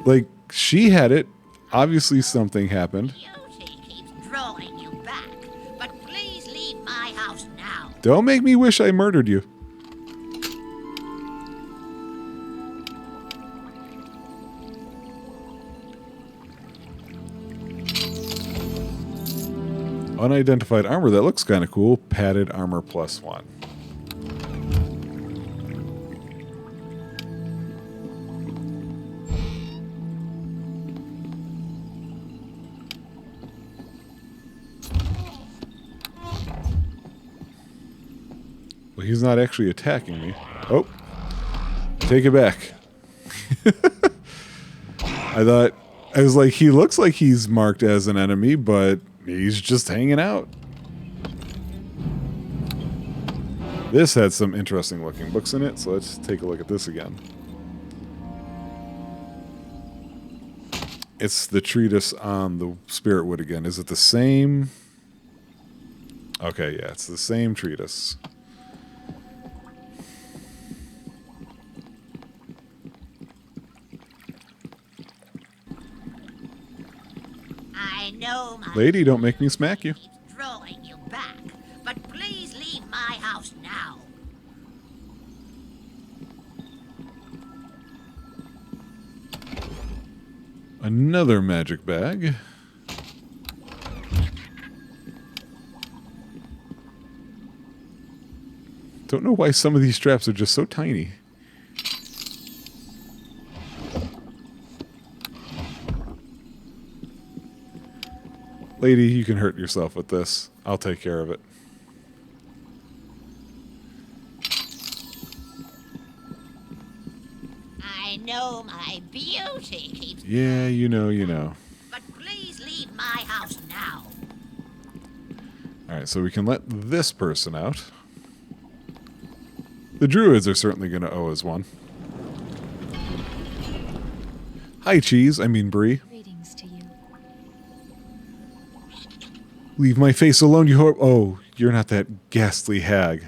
Like, she had it. Obviously something happened. Beauty keeps drawing you back, but please leave my house now. Don't make me wish I murdered you. Unidentified armor. That looks kind of cool. Padded armor +1. Well, he's not actually attacking me. Oh. Take it back. I was like, he looks like he's marked as an enemy, but he's just hanging out. This had some interesting looking books in it, so let's take a look at this again. It's the treatise on the spirit wood again. Is it the same? Okay, yeah, it's the same treatise. I know my Lady, don't make me smack you. keeps drawing you back, but please leave my house now. Another magic bag. Don't know why some of these straps are just so tiny. Lady, you can hurt yourself with this. I'll take care of it. I know my beauty keeps... Yeah, you know. But please leave my house now. Alright, so we can let this person out. The druids are certainly going to owe us one. Hi, Cheese. I mean, Bree. Greetings to you. Leave my face alone, you whore. Oh, you're not that ghastly hag.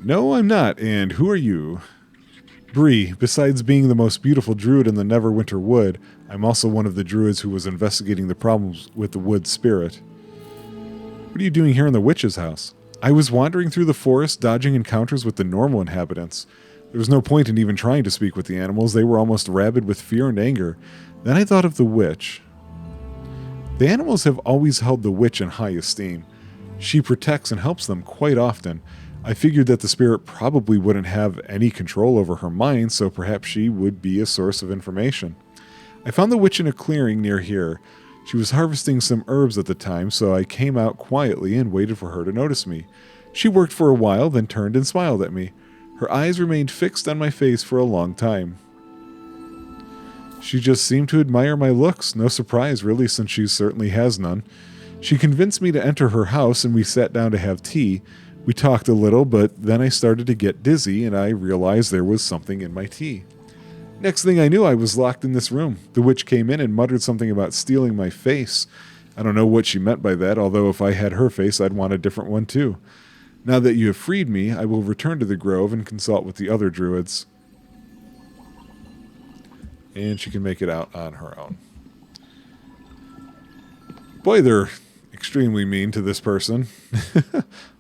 No, I'm not. And who are you? Bree, besides being the most beautiful druid in the Neverwinter Wood, I'm also one of the druids who was investigating the problems with the wood spirit. What are you doing here in the witch's house? I was wandering through the forest, dodging encounters with the normal inhabitants. There was no point in even trying to speak with the animals. They were almost rabid with fear and anger. Then I thought of the witch. The animals have always held the witch in high esteem. She protects and helps them quite often. I figured that the spirit probably wouldn't have any control over her mind, so perhaps she would be a source of information. I found the witch in a clearing near here. She was harvesting some herbs at the time, so I came out quietly and waited for her to notice me. She worked for a while, then turned and smiled at me. Her eyes remained fixed on my face for a long time. She just seemed to admire my looks. No surprise, really, since she certainly has none. She convinced me to enter her house, and we sat down to have tea. We talked a little, but then I started to get dizzy, and I realized there was something in my tea. Next thing I knew, I was locked in this room. The witch came in and muttered something about stealing my face. I don't know what she meant by that, although if I had her face, I'd want a different one too. Now that you have freed me, I will return to the grove and consult with the other druids. And she can make it out on her own. Boy, they're extremely mean to this person.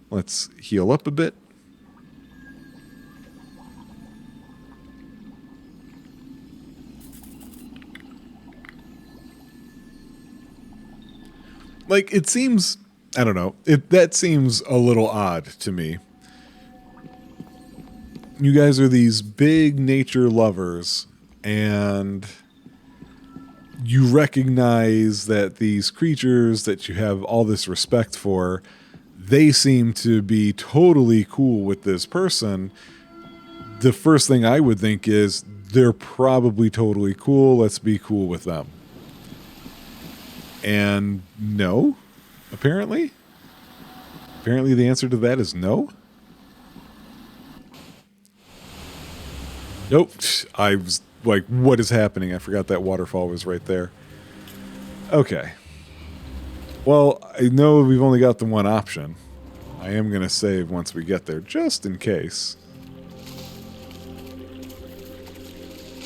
Let's heal up a bit. Like, it seems... I don't know. That seems a little odd to me. you guys are these big nature lovers, and you recognize that these creatures that you have all this respect for, they seem to be totally cool with this person. The first thing I would think is, they're probably totally cool. Let's be cool with them. And no, apparently. Apparently the answer to that is no. Nope. I was like, what is happening? I forgot that waterfall was right there. Okay. Well, I know we've only got the one option. I am going to save once we get there, just in case.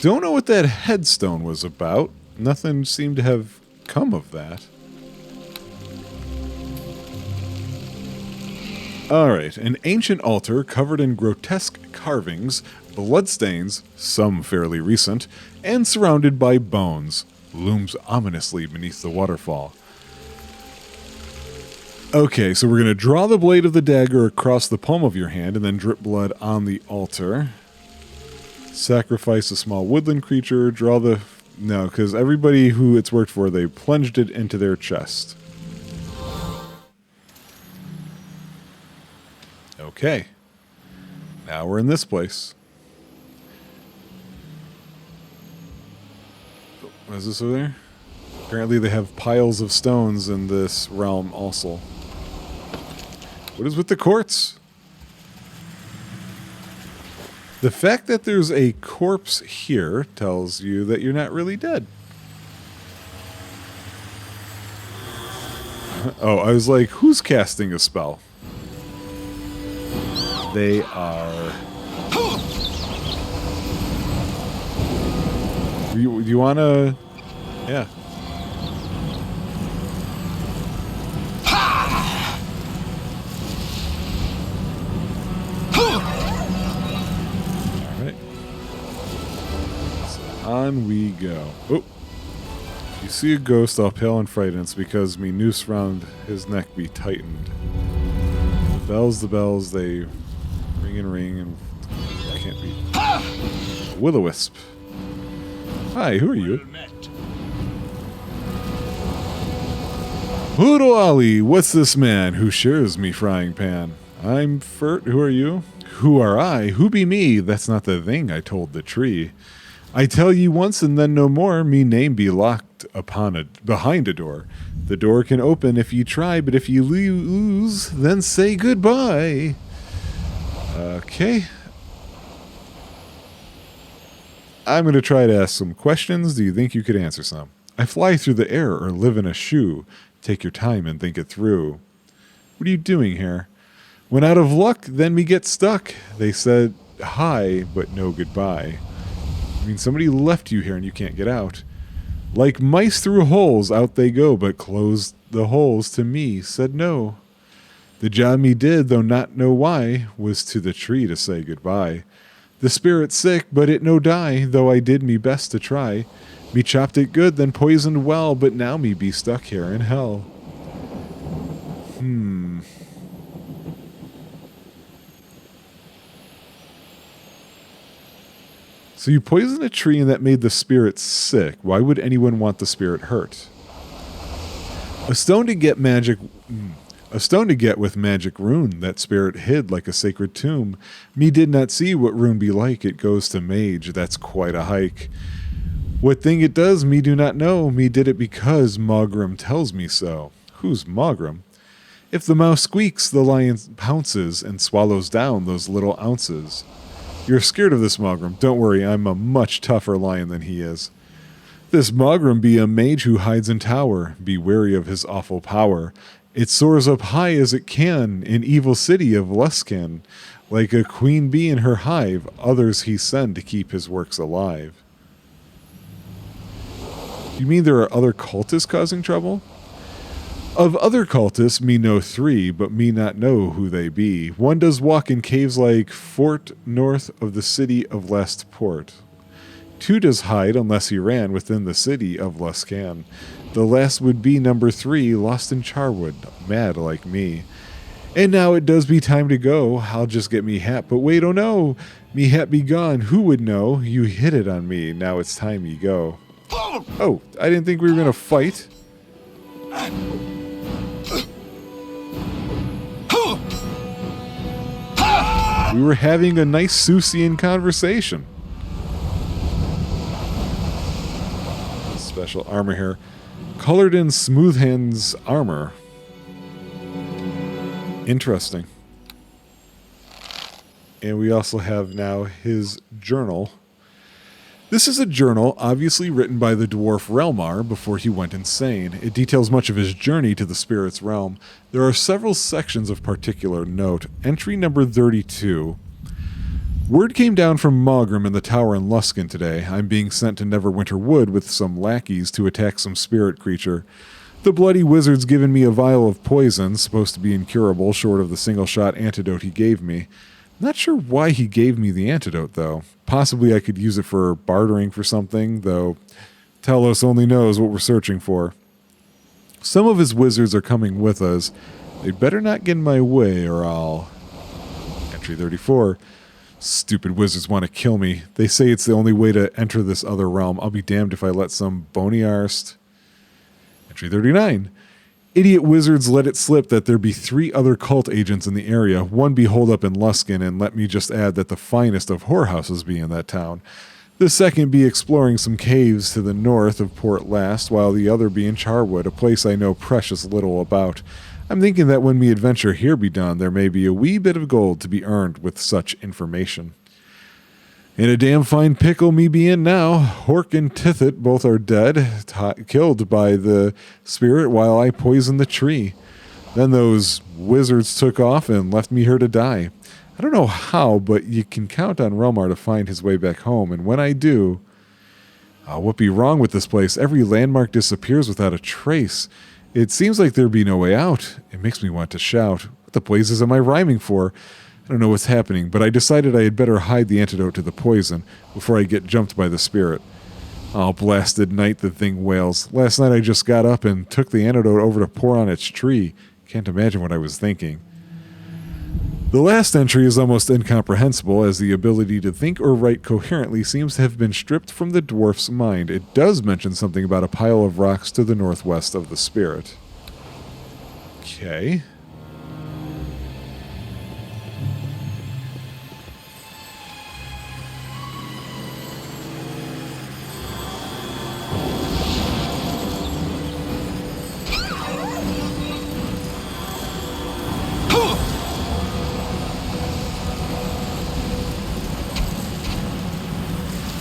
Don't know what that headstone was about. Nothing seemed to have come of that. Alright, an ancient altar covered in grotesque carvings, bloodstains, some fairly recent, and surrounded by bones, looms ominously beneath the waterfall. Okay, so we're going to draw the blade of the dagger across the palm of your hand and then drip blood on the altar. Sacrifice a small woodland creature, draw the... No, because everybody who it's worked for, they plunged it into their chest. Okay. Now we're in this place. What is this over there? Apparently they have piles of stones in this realm also. What is with the quartz? The fact that there's a corpse here tells you that you're not really dead. Oh, I was like, who's casting a spell? They are... Do you want to... Yeah. Alright. So on we go. Oh. If you see a ghost, I'll pale and frighten. It's because me noose round his neck be tightened. The bells, they ring and I can't be. Will-o-wisp. Hi, who are you? Hoodle Ali, what's this man who shares me frying pan? I'm Fert, who are you? Who are I? Who be me? That's not the thing I told the tree. I tell ye once and then no more, me name be locked behind a door. The door can open if ye try, but if ye lose, then say goodbye. Okay. I'm going to try to ask some questions. Do you think you could answer some? I fly through the air or live in a shoe. Take your time and think it through. What are you doing here? When out of luck, then we get stuck. They said hi, but no goodbye. I mean, somebody left you here and you can't get out. Like mice through holes, out they go, but closed the holes to me, said no. The job me did, though not know why, was to the tree to say goodbye. The spirit sick, but it no die, though I did me best to try. Me chopped it good, then poisoned well, but now me be stuck here in hell. So you poisoned a tree and that made the spirit sick. Why would anyone want the spirit hurt? A stone to get with magic rune, that spirit hid like a sacred tomb. Me did not see what rune be like, it goes to mage, that's quite a hike. What thing it does, me do not know, me did it because Mogrim tells me so. Who's Mogrim? If the mouse squeaks, the lion pounces and swallows down those little ounces. You're scared of this Mogrim, don't worry, I'm a much tougher lion than he is. This Mogrim be a mage who hides in tower, be wary of his awful power. It soars up high as it can in evil city of Luskan. Like a queen bee in her hive, others he send to keep his works alive. You mean there are other cultists causing trouble? Of other cultists, me know 3, but me not know who they be. One does walk in caves like Fort north of the city of Lastport. 2 does hide unless he ran within the city of Luskan. The last would be number 3, lost in Charwood, mad like me. And now it does be time to go. I'll just get me hat. But wait, oh no. Me hat be gone. Who would know? You hit it on me. Now it's time you go. Oh, I didn't think we were going to fight. We were having a nice Seussian conversation. Special armor here. Colored in Smoothhand's armor. Interesting. And we also have now his journal. This is a journal obviously written by the dwarf Relmar before he went insane. It details much of his journey to the spirit's realm. There are several sections of particular note. Entry number 32. Word came down from Maugrim in the tower in Luskan today. I'm being sent to Neverwinter Wood with some lackeys to attack some spirit creature. The bloody wizard's given me a vial of poison, supposed to be incurable, short of the single-shot antidote he gave me. Not sure why he gave me the antidote, though. Possibly I could use it for bartering for something, though Talos only knows what we're searching for. Some of his wizards are coming with us. They'd better not get in my way, or I'll... Entry 34. Stupid wizards want to kill me. They say it's the only way to enter this other realm. I'll be damned if I let some bony arst... Entry 39. Idiot wizards let it slip that there be 3 other cult agents in the area. One be holed up in Luskan, and let me just add that the finest of whorehouses be in that town. The second be exploring some caves to the north of Port Last, while the other be in Charwood, a place I know precious little about. I'm thinking that when me adventure here be done, there may be a wee bit of gold to be earned with such information. In a damn fine pickle me be in now. Hork and Tithit both are dead, killed by the spirit while I poisoned the tree. Then those wizards took off and left me here to die. I don't know how, but you can count on Relmar to find his way back home, and when I do... what be wrong with this place? Every landmark disappears without a trace. It seems like there be no way out. It makes me want to shout. What the blazes am I rhyming for? I don't know what's happening, but I decided I had better hide the antidote to the poison before I get jumped by the spirit. Oh, blasted night, the thing wails. Last night I just got up and took the antidote over to pour on its tree. Can't imagine what I was thinking. The last entry is almost incomprehensible, as the ability to think or write coherently seems to have been stripped from the dwarf's mind. It does mention something about a pile of rocks to the northwest of the spirit. Okay.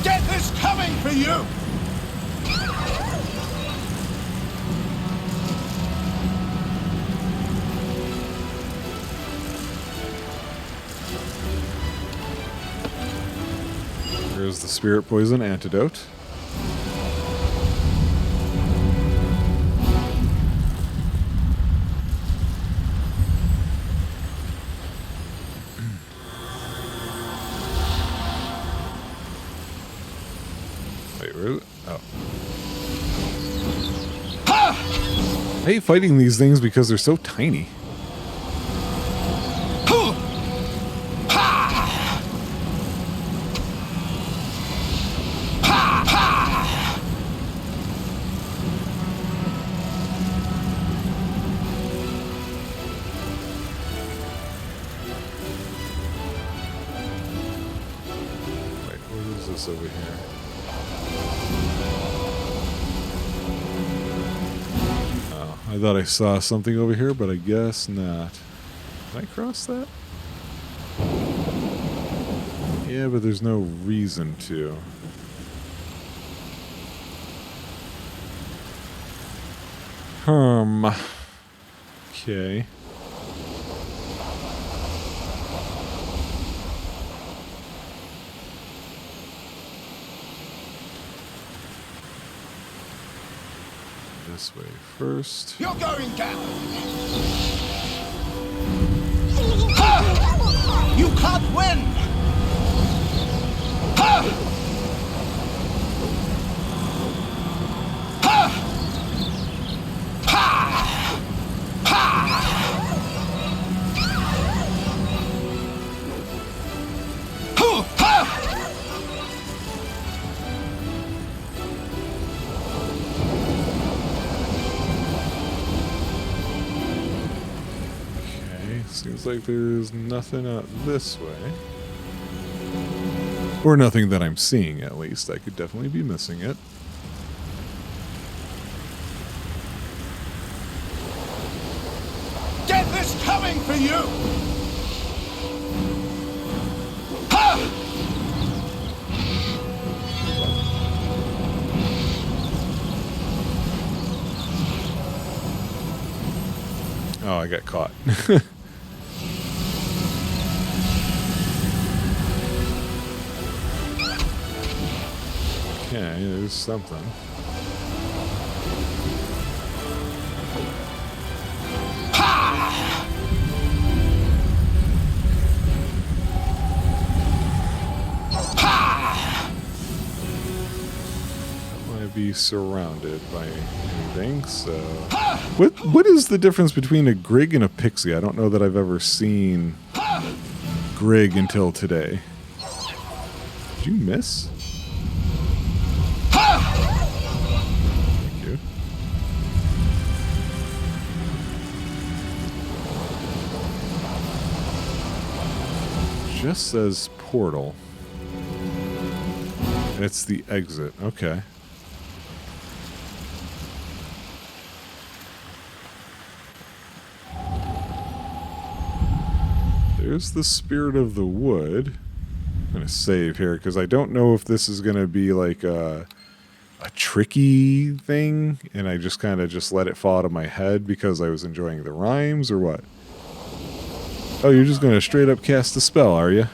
Death is coming for you! Here's the spirit poison antidote. Wait, where is it? Oh. I hate fighting these things because they're so tiny. Over here. Oh, I thought I saw something over here, but I guess not. Can I cross that? Yeah, but there's no reason to. Okay. This way first. You're going down! Ha! You can't win! Ha! Ha! Ha! Ha! Seems like there's nothing out this way. Or nothing that I'm seeing, at least. I could definitely be missing it. Death is coming for you! Ha! Oh, I got caught. Okay, there's something. Might be surrounded by anything, so... What is the difference between a Grig and a Pixie? I don't know that I've ever seen Grig until today. Did you miss? Thank you. Just says portal. And it's the exit. Okay. There's the spirit of the wood. I'm going to save here because I don't know if this is going to be like a tricky thing and I just kind of just let it fall out of my head because I was enjoying the rhymes or what? Oh, you're just going to straight up cast a spell, are you?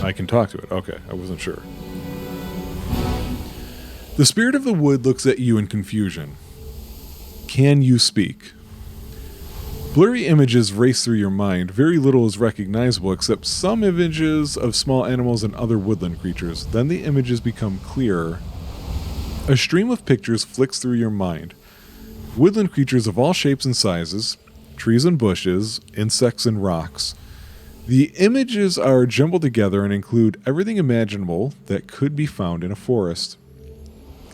I can talk to it. Okay, I wasn't sure. The spirit of the wood looks at you in confusion. Can you speak? Blurry images race through your mind. Very little is recognizable except some images of small animals and other woodland creatures. Then the images become clearer. A stream of pictures flicks through your mind. Woodland creatures of all shapes and sizes, trees and bushes, insects and rocks. The images are jumbled together and include everything imaginable that could be found in a forest.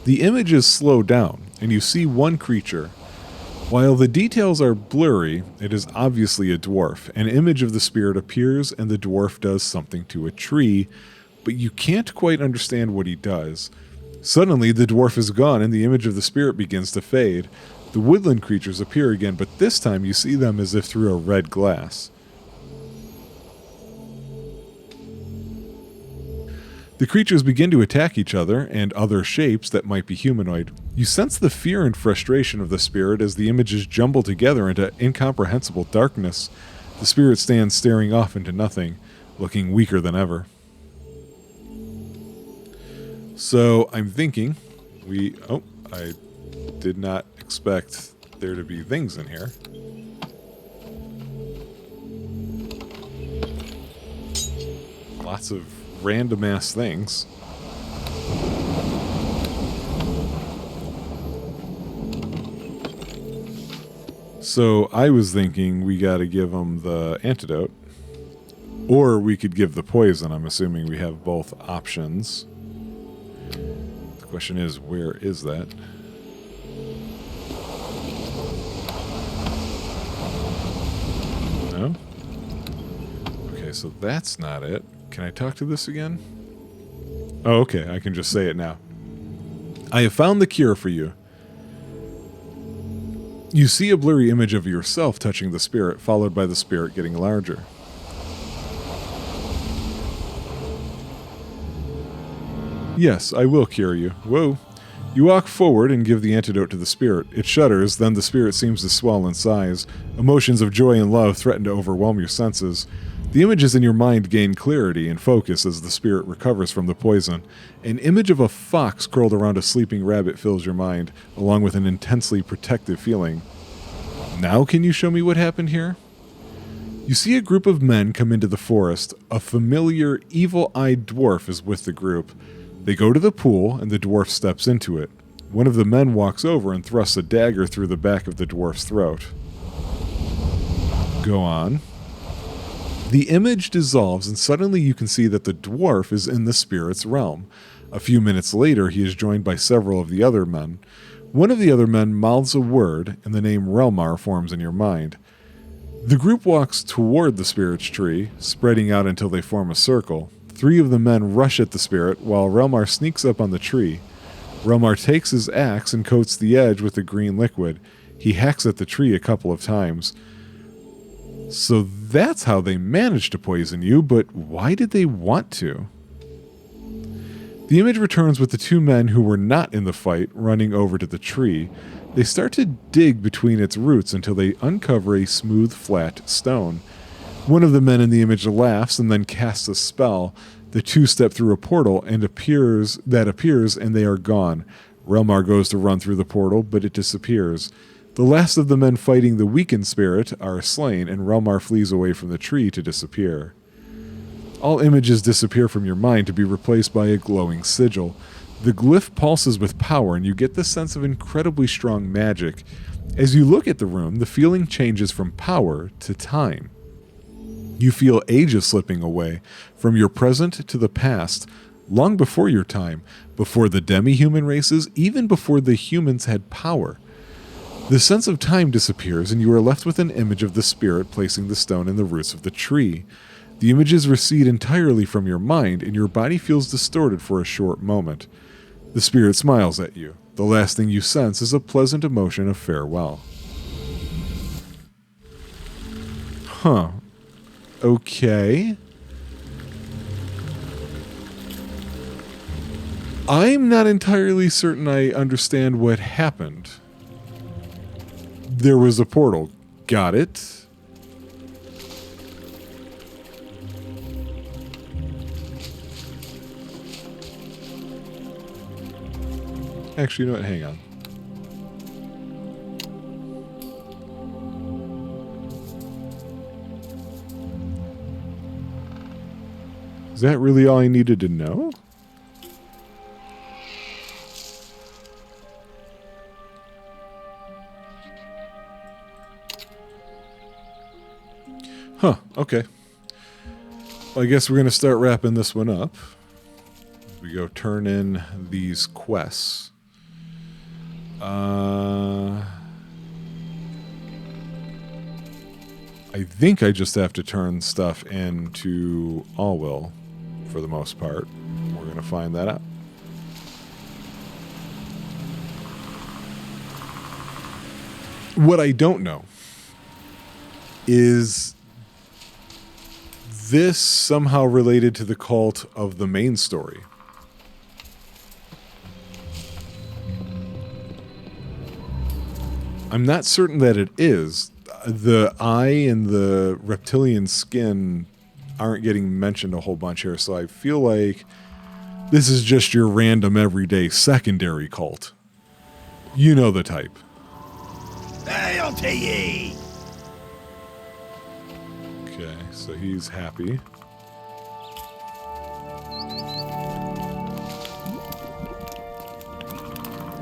The images slow down, and you see one creature. While the details are blurry, it is obviously a dwarf. An image of the spirit appears, and the dwarf does something to a tree, but you can't quite understand what he does. Suddenly, the dwarf is gone, and the image of the spirit begins to fade. The woodland creatures appear again, but this time you see them as if through a red glass. The creatures begin to attack each other and other shapes that might be humanoid. You sense the fear and frustration of the spirit as the images jumble together into incomprehensible darkness. The spirit stands staring off into nothing, looking weaker than ever. So I'm thinking I did not expect there to be things in here. Lots of random ass things. So I was thinking we got to give them the antidote, or we could give the poison. I'm assuming we have both options. The question is, where is that? No? Okay, so that's not it. Can I talk to this again? Oh, okay. I can just say it now. I have found the cure for you. You see a blurry image of yourself touching the spirit, followed by the spirit getting larger. Yes, I will cure you. Whoa. You walk forward and give the antidote to the spirit. It shudders, then the spirit seems to swell in size. Emotions of joy and love threaten to overwhelm your senses. The images in your mind gain clarity and focus as the spirit recovers from the poison. An image of a fox curled around a sleeping rabbit fills your mind, along with an intensely protective feeling. Now can you show me what happened here? You see a group of men come into the forest. A familiar, evil-eyed dwarf is with the group. They go to the pool, and the dwarf steps into it. One of the men walks over and thrusts a dagger through the back of the dwarf's throat. Go on. The image dissolves, and suddenly you can see that the dwarf is in the spirit's realm. A few minutes later, he is joined by several of the other men. One of the other men mouths a word, and the name Relmar forms in your mind. The group walks toward the spirit's tree, spreading out until they form a circle. 3 of the men rush at the spirit, while Relmar sneaks up on the tree. Relmar takes his axe and coats the edge with the green liquid. He hacks at the tree a couple of times. So that's how they managed to poison you, but why did they want to? The image returns with the 2 men who were not in the fight running over to the tree. They start to dig between its roots until they uncover a smooth, flat stone. One of the men in the image laughs and then casts a spell. The 2 step through a portal and appears, and they are gone. Relmar goes to run through the portal, but it disappears. The last of the men fighting the weakened spirit are slain, and Relmar flees away from the tree to disappear. All images disappear from your mind to be replaced by a glowing sigil. The glyph pulses with power, and you get the sense of incredibly strong magic. As you look at the room, the feeling changes from power to time. You feel ages slipping away, from your present to the past, long before your time, before the demi-human races, even before the humans had power. The sense of time disappears, and you are left with an image of the spirit placing the stone in the roots of the tree. The images recede entirely from your mind, and your body feels distorted for a short moment. The spirit smiles at you. The last thing you sense is a pleasant emotion of farewell. Huh. Okay. I'm not entirely certain I understand what happened. There was a portal. Got it. Actually, you know what? Hang on. Is that really all I needed to know? Huh, okay. Well, I guess we're going to start wrapping this one up. We go turn in these quests. I think I just have to turn stuff into Allwill for the most part. We're going to find that out. What I don't know is this somehow related to the cult of the main story. I'm not certain that it is. The eye and the reptilian skin aren't getting mentioned a whole bunch here, so I feel like this is just your random everyday secondary cult. You know the type. Hail to ye! Okay, so he's happy.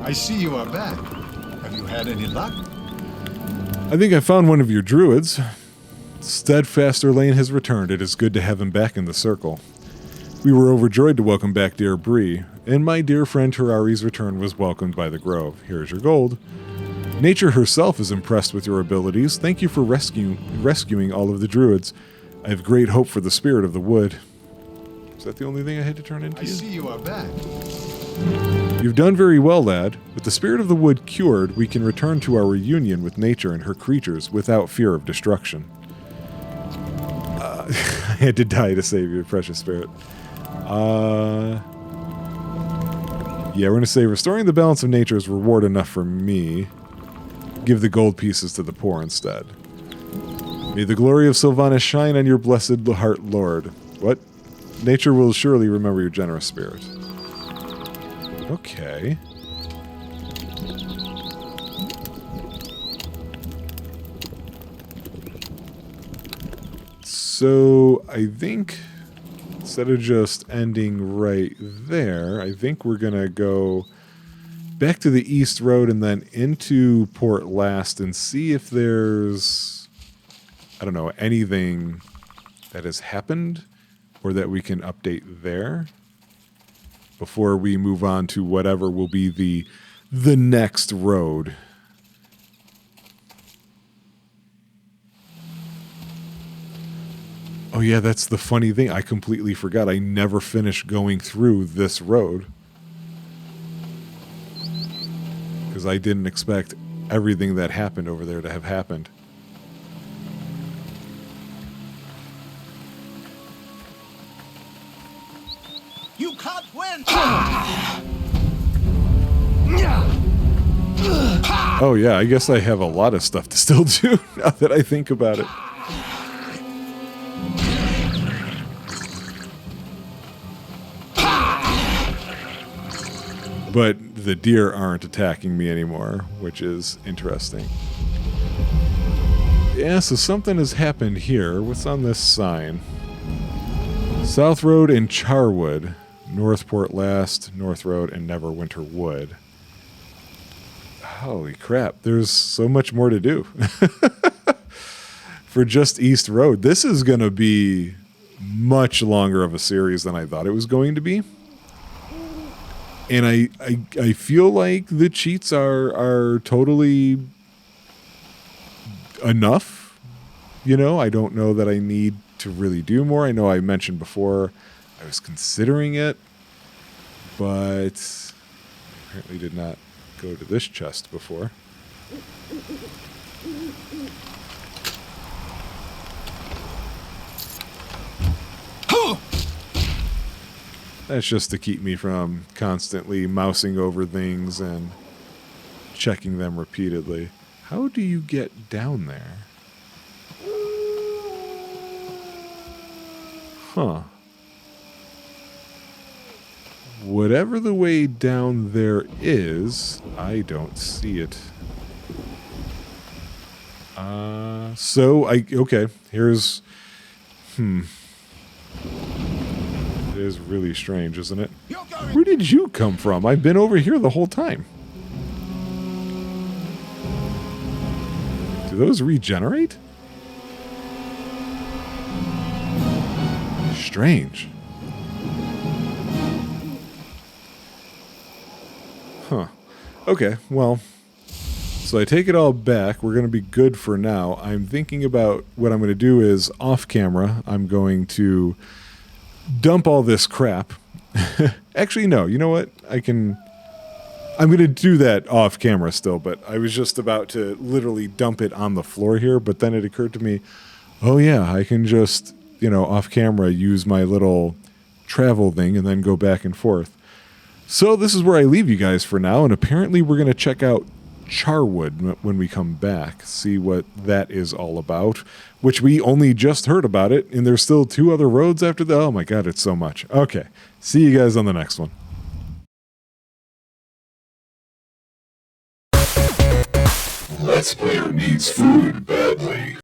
I see you are back. Have you had any luck? I think I found one of your druids. Steadfaster Lane has returned. It is good to have him back in the circle. We were overjoyed to welcome back dear Bree, and my dear friend Terrari's return was welcomed by the Grove. Here's your gold. Nature herself is impressed with your abilities. Thank you for rescuing all of the druids. I have great hope for the spirit of the wood. Is that the only thing I had to turn into? I see you are back. You've done very well, lad. With the spirit of the wood cured, we can return to our reunion with nature and her creatures without fear of destruction. I had to die to save your precious spirit. Yeah, we're going to say restoring the balance of nature is reward enough for me. Give the gold pieces to the poor instead. May the glory of Sylvanas shine on your blessed heart, Lord. What? Nature will surely remember your generous spirit. Okay. So, I think instead of just ending right there, I think we're going to go back to the East Road and then into Port Last and see if there's, I don't know, anything that has happened or that we can update there before we move on to whatever will be the next road. Oh yeah, that's the funny thing. I completely forgot. I never finished going through this road. Because I didn't expect everything that happened over there to have happened. You can't win! Oh yeah, I guess I have a lot of stuff to still do now that I think about it. But the deer aren't attacking me anymore, which is interesting. Yeah, so something has happened here. What's on this sign? South Road and Charwood, Northport Last, North Road, and Neverwinter Wood. Holy crap, there's so much more to do. For just East Road. This is going to be much longer of a series than I thought it was going to be. And I feel like the cheats are totally enough. You know, I don't know that I need to really do more. I know I mentioned before I was considering it, but apparently did not go to this chest before. That's just to keep me from constantly mousing over things and checking them repeatedly. How do you get down there? Huh. Whatever the way down there is, I don't see it. Okay, here's... It is really strange, isn't it? Where did you come from? I've been over here the whole time. Do those regenerate? Strange. Huh. Okay, well, so I take it all back. We're going to be good for now. I'm thinking about what I'm going to do is off camera, I'm going to dump all this crap. Actually, no, you know what? I'm going to do that off camera still, but I was just about to literally dump it on the floor here, but then it occurred to me, oh yeah, I can just, off camera use my little travel thing and then go back and forth. So this is where I leave you guys for now, and apparently we're going to check out Charwood when we come back, see what that is all about, which we only just heard about it, and there's still 2 other roads after that. Oh my god, it's so much. Okay, see you guys on the next one. Let's Player needs food badly.